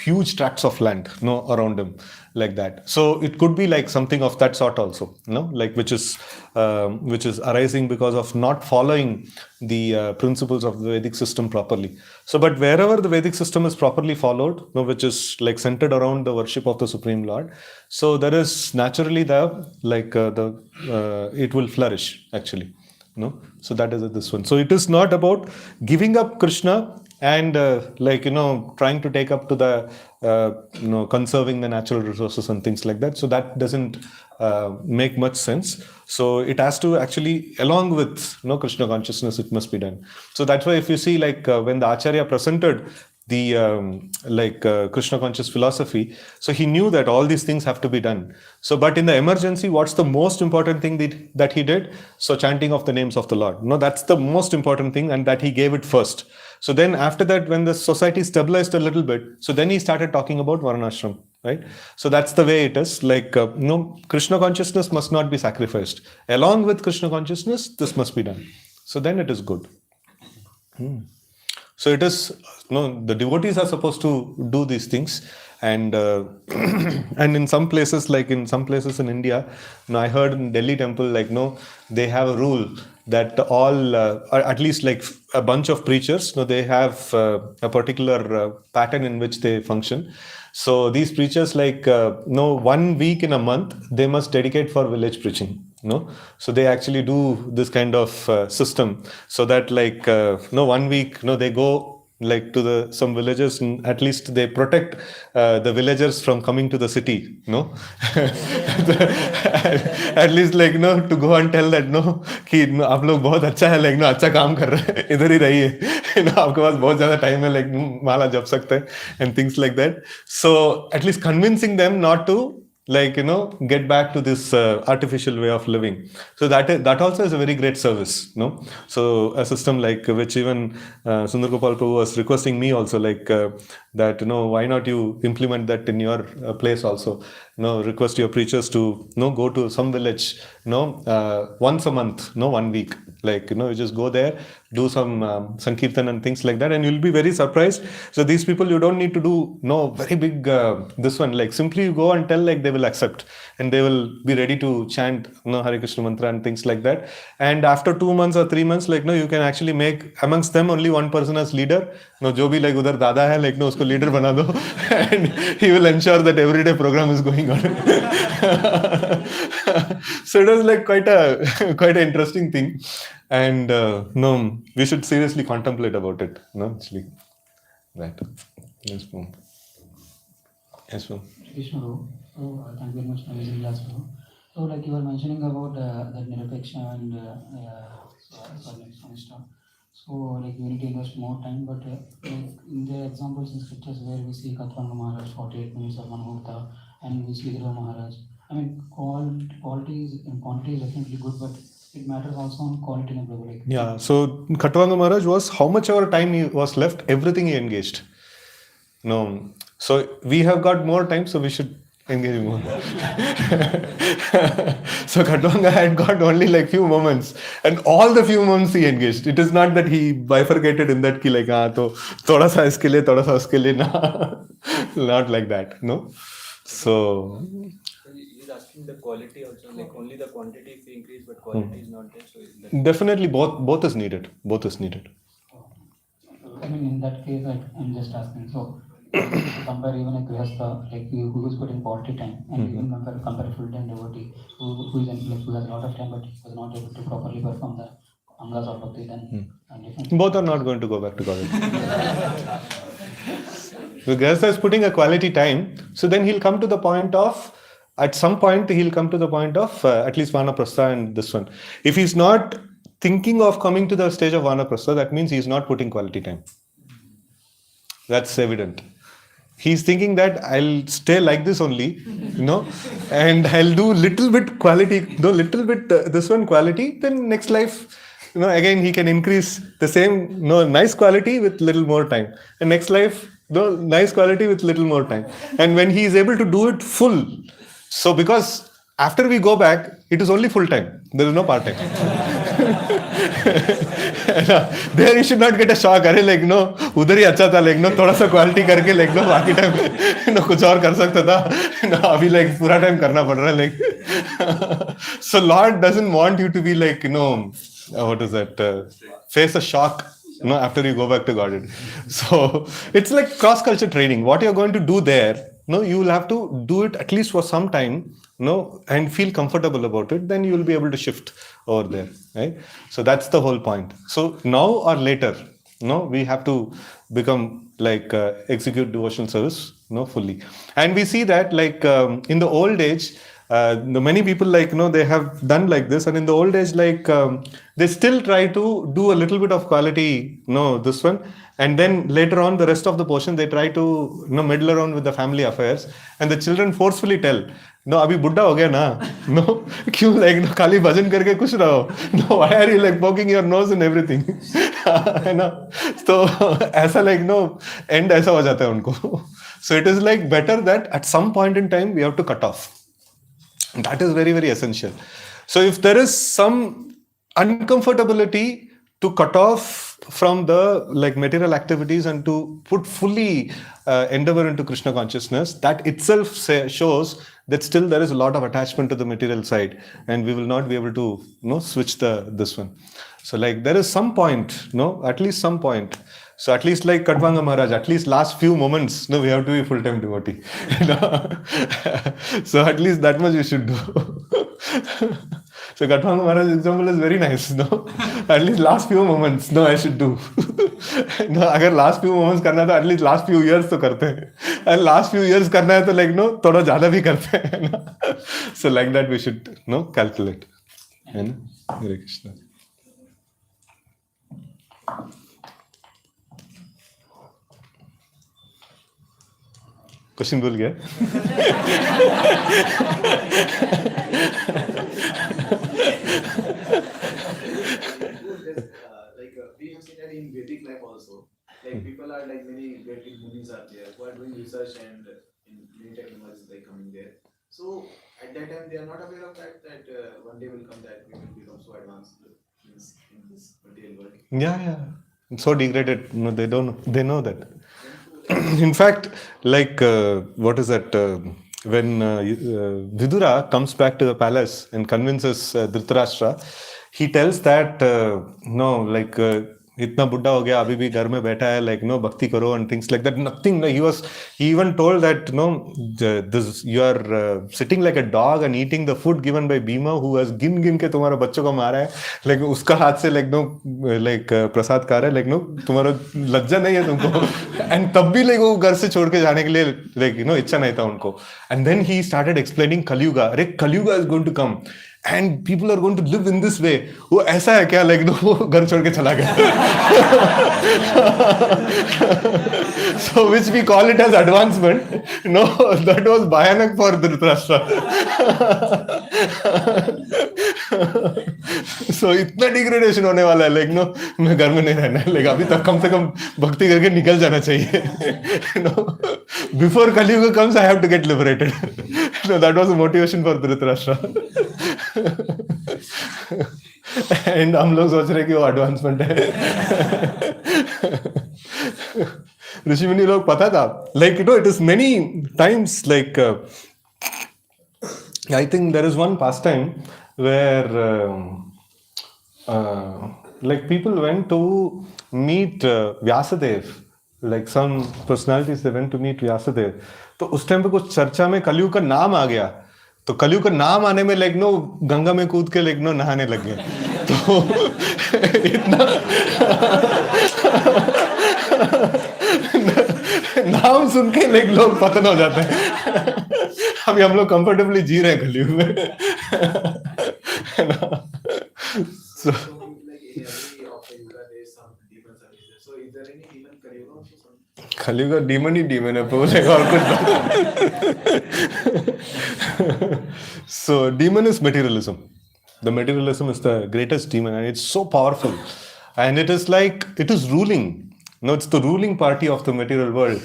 huge tracts of land around him, like that. So it could be like something of that sort also, like which is arising because of not following the principles of the Vedic system properly. So, but wherever the Vedic system is properly followed, which is like centered around the worship of the Supreme Lord, so there is naturally it will flourish actually. So that is this one. So it is not about giving up Krishna and trying to take up to the conserving the natural resources and things like that. So that doesn't make much sense. So it has to actually, along with Krishna consciousness, it must be done. So that's why if you see when the Acharya presented the Krishna conscious philosophy, so he knew that all these things have to be done. So but in the emergency, what's the most important thing that he did? So chanting of the names of the Lord, that's the most important thing, and that he gave it first. So then after that, when the society stabilized a little bit, so then he started talking about Varnashram, right? So that's the way it is. Krishna consciousness must not be sacrificed. Along with Krishna consciousness, this must be done. So then it is good. So it is, the devotees are supposed to do these things. And and in some places, in India, I heard in Delhi temple, they have a rule that all, or at least a bunch of preachers, they have a particular pattern in which they function. So these preachers, 1 week in a month, they must dedicate for village preaching. So they actually do this kind of system, so that 1 week, they go to some villages, and at least they protect the villagers from coming to the city, at least to go and tell that कि आप लोग बहुत अच्छा है, अच्छा काम कर रहे हैं, इधर ही रहिए, आपके पास बहुत ज़्यादा टाइम है, माला जप सकते हैं, and things like that. So at least convincing them not to get back to this artificial way of living. So that also is a very great service, So a system which even Sundar Gopal Prabhu was requesting me also, that, why not you implement that in your place also? Request your preachers to, go to some village, once a month, 1 week. You just go there, do some Sankirtan and things like that, and you'll be very surprised. So these people, you don't need to do very big this one. Simply you go and tell, they will accept, and they will be ready to chant HariKshetra mantra and things like that. And after 2 months or 3 months, you can actually make amongst them only one person as leader. Jo bhi udhar dada hai, usko leader bana do, and he will ensure that everyday program is going on. So it was quite an interesting thing. And we should seriously contemplate about it. Actually, right? Yes, ma'am. Yes, ma'am. Krishna, thank you very much for amazing class, bro. So, you were mentioning about that Nirapeksha and stuff. So, we need to invest more time, but in the examples in scriptures where we see Katvanga Maharaj 48 minutes of Manmurta, and we see Dhruva Maharaj, I mean, quality is and quantity is definitely good, but it matters also on quality and level. Yeah. So Khatvanga Maharaj was, how much ever time he was left, everything he engaged. So we have got more time, so we should engage more. So Khatvanga had got only few moments, and all the few moments he engaged. It is not that he bifurcated in that ki to thoda sa iske liye, thoda sa uske liye, not like that. So he's asking the quality also, only the quantity if we increase, but quality is not there. So definitely both is needed. Both is needed. I mean, in that case, I'm just asking. So compare even a grihastha, who is putting quality time, and even compare a full-time devotee who is who has a lot of time, but was not able to properly perform the angas of bhakti. Then both are not going to go back to college. The grihastha is putting a quality time, so then he'll come to the point of, at some point he'll come to the point of at least vanaprastha and this one. If he's not thinking of coming to the stage of vanaprastha, that means he's not putting quality time. That's evident. He's thinking that I'll stay like this only, and I'll do little bit quality, little bit this one quality, then next life, again he can increase the same, nice quality with little more time. And next life, nice quality with little more time. And when he is able to do it full, so because after we go back, it is only full time. There is no part time. There you should not get a shock. अरे like no, उधर ही अच्छा था like no, थोड़ा सा quality करके like no, बाकी time no कुछ और कर सकता था. No, अभी like पूरा टाइम करना पड़ रहा है like. So Lord doesn't want you to be like what is that? Face a shock. After you go back to Godhead. So it's like cross-culture training. What you're going to do there, you will have to do it at least for some time, and feel comfortable about it. Then you will be able to shift over there, right? So that's the whole point. So now or later, we have to become like execute devotional service, fully. And we see that like in the old age, the many people like they have done like this, and in the old age like they still try to do a little bit of quality this one, and then later on the rest of the portion they try to meddle around with the family affairs, and the children forcefully tell अभी बुड्ढा हो गया ना क्यों like खाली भजन करके खुश रहो why are you like poking your nose and everything है ना तो ऐसा like end ऐसा हो जाता है उनको. So it is like better that at some point in time we have to cut off. That is very, very essential. So if there is some uncomfortability to cut off from the like material activities and to put fully endeavor into Krishna consciousness, that itself shows that still there is a lot of attachment to the material side, and we will not be able to switch this one. So like there is some point, at least some point. So at least like Katvanga Maharaj, at least last few moments, we have to be full-time devotee. So at least that much we should do. So Katvanga Maharaj example is very nice, At least last few moments, I should do. अगर last few moments करना है तो at least last few years तो करते हैं. And last few years करना है तो like थोड़ा ज़्यादा भी करते हैं. So like that we should calculate. है ना? Hare Krishna. क्वेश्चन भूल गया. We have seen that in Vedic life also. Like people are like many Vedic munis are there who are doing research and in many technologies like coming there. So at that time they are not aware of that one day will come that we will become so advanced in this material world. Yeah. So degraded. No, they don't. They know that. In fact, like what is that? When Vidura comes back to the palace and convinces Dhritarashtra, he tells that इतना बुड्ढा हो गया अभी भी घर में बैठा है like bhakti karo and things like that. Nothing. He even told that you are sitting like a dog and eating the food given by Bhima who has गिन के तुम्हारा बच्चों को मारा है, like उसका हाथ से like प्रसाद खा रहा है, like तुम्हारा लज्जा नहीं है तुमको. And तब भी like वो घर से छोड़ के जाने के लिए like इच्छा नहीं था उनको. And then he started explaining Kaliyuga. अरे Kaliyuga is going to come. And people are going to live in this way. वो ऐसा है क्या like वो घर छोड़ के चला गया. So which we call it as advancement. That was Bhayanak for Dhritarashtra. So इतना degradation होने वाला है like मैं घर में नहीं रहना है, like अभी तक कम से कम भक्ति करके निकल जाना चाहिए. Before Kali Yuga comes, I have to get liberated. That was the motivation for Dhritarashtra. And हम लोग सोच रहे कि वो एडवांसमेंट है. ऋषि मुनि लोग पता था like it is many times like I think there is one pastime where like people went to meet Vyasadev, like some personalities they went to meet Vyasadev. तो उस टाइम पे कुछ चर्चा में कलयुग का नाम आ गया, तो कलयुग का नाम आने में like गंगा में कूद के like नहाने लग गए. तो इतना नाम सुन के like लोग पतन हो जाते हैं. अभी हम लोग कंफर्टेबली जी रहे हैं कलयुग में. So Kali का demon ही demon है, बोलेगा और कुछ. So demon is materialism. The materialism is the greatest demon, and it's so powerful, and it is like it is ruling. It's the ruling party of the material world.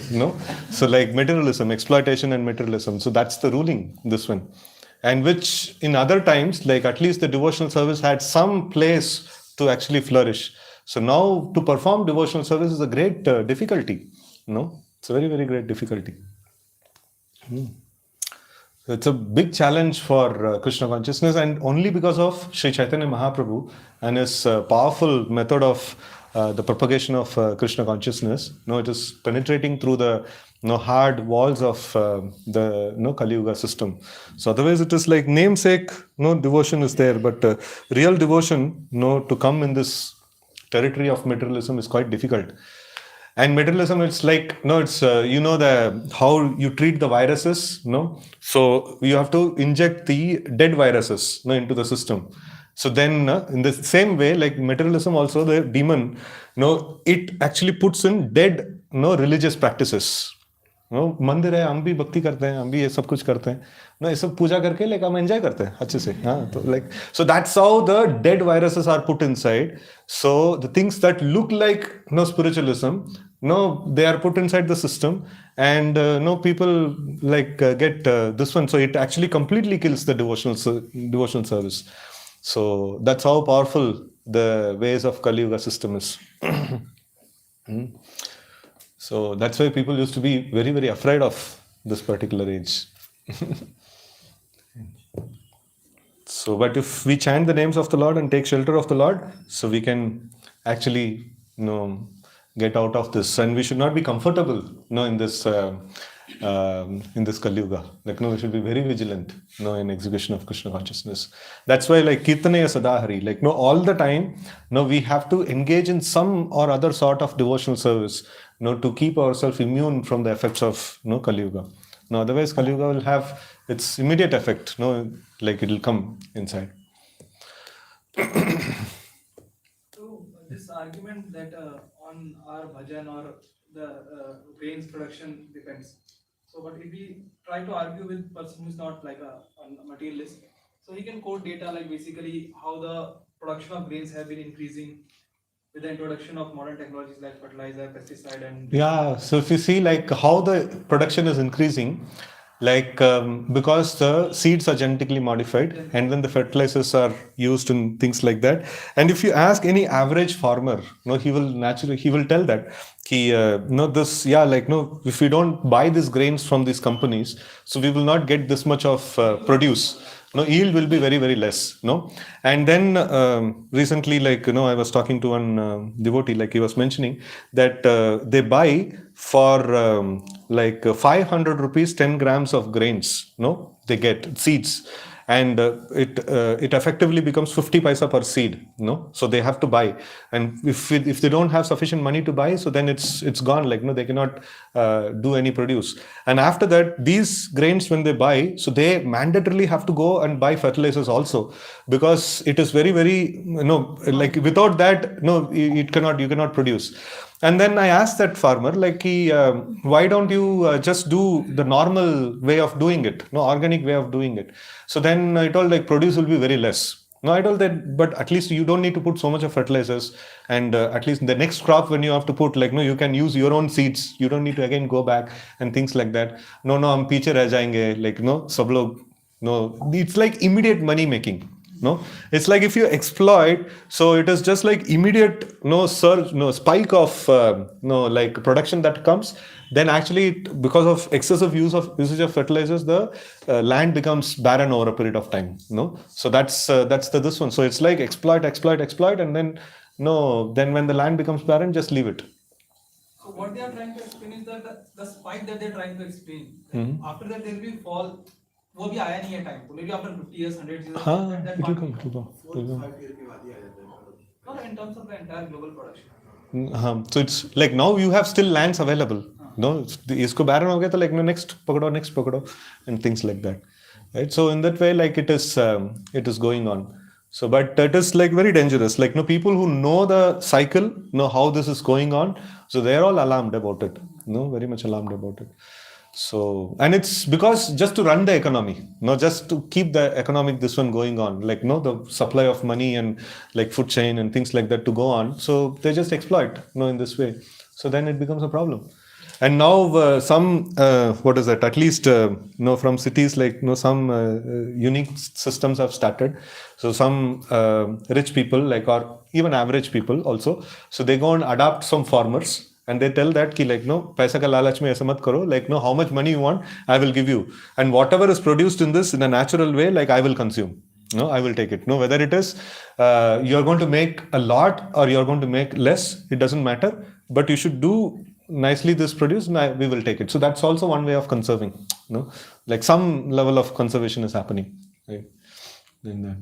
So like materialism, exploitation, and materialism. So that's the ruling this one, and which in other times, like at least the devotional service had some place to actually flourish. So now to perform devotional service is a great difficulty. It's a very, very great difficulty. It's a big challenge for Krishna consciousness, and only because of Sri Chaitanya Mahaprabhu and his powerful method of the propagation of Krishna consciousness. It is penetrating through the hard walls of the Kali Yuga system. So otherwise, it is like namesake. Devotion is there, but real devotion, to come in this territory of materialism is quite difficult. And materialism, it's like it's the how you treat the viruses. So you have to inject the dead viruses into the system. So then in the same way, like materialism also, the demon, it actually puts in dead religious practices. मंदिर है, हम भी भक्ति करते हैं, हम भी ये सब कुछ करते हैं ना, ये सब पूजा करके लाइक हम एंजॉय करते हैं अच्छे से. हाँ, तो like so that's how the dead viruses are put inside. So the things that look like spiritualism, they are put inside the system, and people like get this one. So it actually completely kills the devotional service. So that's how powerful the ways of Kali Yuga system is. So that's why people used to be very, very afraid of this particular age. So, but if we chant the names of the Lord and take shelter of the Lord, so we can actually, get out of this, and we should not be comfortable, in this Kali Yuga. Like, we should be very vigilant, in execution of Krishna consciousness. That's why, like, Kirtanaya Sadahari, like, all the time, we have to engage in some or other sort of devotional service, to keep ourselves immune from the effects of, Kali Yuga. Otherwise, Kali Yuga will have its immediate effect, like it will come inside. So this argument that on our bhajan or the grains production depends. So, but if we try to argue with person who is not like a materialist, so he can quote data like basically how the production of grains have been increasing with the introduction of modern technologies like fertilizer, pesticide, and yeah. So if you see like how the production is increasing, like because the seeds are genetically modified, and then the fertilizers are used in things like that. And if you ask any average farmer, he will tell that if we don't buy these grains from these companies, so we will not get this much of produce. Yield will be very, very less. And then recently, like, I was talking to one devotee, like he was mentioning that they buy for like 500 rupees 10 grams of grains. They get seeds, and it effectively becomes 50 paisa per seed. So they have to buy, and if they don't have sufficient money to buy, so then it's gone. Like, they cannot do any produce. And after that, these grains, when they buy, so they mandatorily have to go and buy fertilizers also, because it is very, very like without that, you cannot produce. And then I asked that farmer, like, why don't you just do the normal way of doing it, organic way of doing it? So then I told, like, produce will be very less. I told that, but at least you don't need to put so much of fertilizers, and at least in the next crop, when you have to put, like, you can use your own seeds. You don't need to again go back and things like that. Hum piche reh jayenge, like, sab log, it's like immediate money making. It's like if you exploit, so it is just like immediate surge, spike of like production that comes. Then actually, because of excessive usage of fertilizers, the land becomes barren over a period of time. So that's this one. So it's like exploit, and then then when the land becomes barren, just leave it. so what they are trying to explain is that the spike that they are trying to explain, after that there will be fall. वो भी आया नहीं है time को, maybe after 50 years, 100 years. हाँ, that it will part- come. 4-5 year के बाद ही आ जाता है. No, in terms of the entire global production. So it's like now you have still lands available. इसको barren हो गया तो like next पकड़ो and things like that, right? So in that way, like it is going on. So but it is like very dangerous. Like people who know the cycle, know how this is going on, so they are all alarmed about it. Very much alarmed about it. So, and it's because just to run the economy, just to keep the economic this one going on, like the supply of money and like food chain and things like that to go on. So they just exploit, in this way. So then it becomes a problem. And now some what is that? At least from cities like some unique systems have started. So some rich people or even average people also. So they go and adopt some farmers. And they tell that ki no, paisa ka lalach mein aisa mat karo. No, how much money you want, I will give you. And whatever is produced in this in a natural way, I will consume. No, I will take it. No, whether it is you're going to make a lot or you're going to make less, it doesn't matter. But you should do nicely this produce, we will take it. So that's also one way of conserving. No, some level of conservation is happening. Right? In that.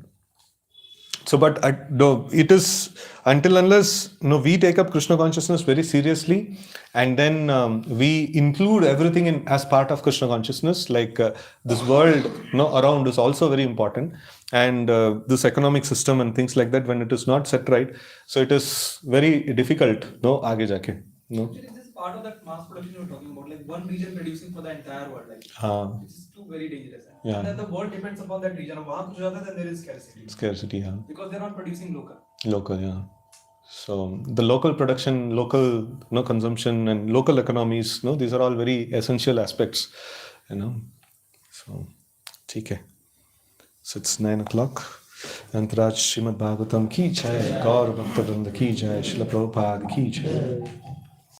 So, but no, it is until unless we take up Krishna consciousness very seriously, and then we include everything in as part of Krishna consciousness. This world, around is also very important, and this economic system and things like that. When it is not set right, so it is very difficult. No, आगे जाके. No. Actually, this is part of that mass production you're talking about, like one region producing for the entire world, which is too very dangerous. Yeah. And then the world depends upon that region. If वहाँ कुछ ज़्यादा है, then there is scarcity. Scarcity, yeah. Because they're not producing local. Local, yeah. So the local production, local consumption, and local economies, these are all very essential aspects, So, ठीक है. So it's 9 o'clock. Antaraj Srimad Bhagavatam ki jai, Gaur Bhakta Vrinda ki jai, Srila Prabhupada ki jai.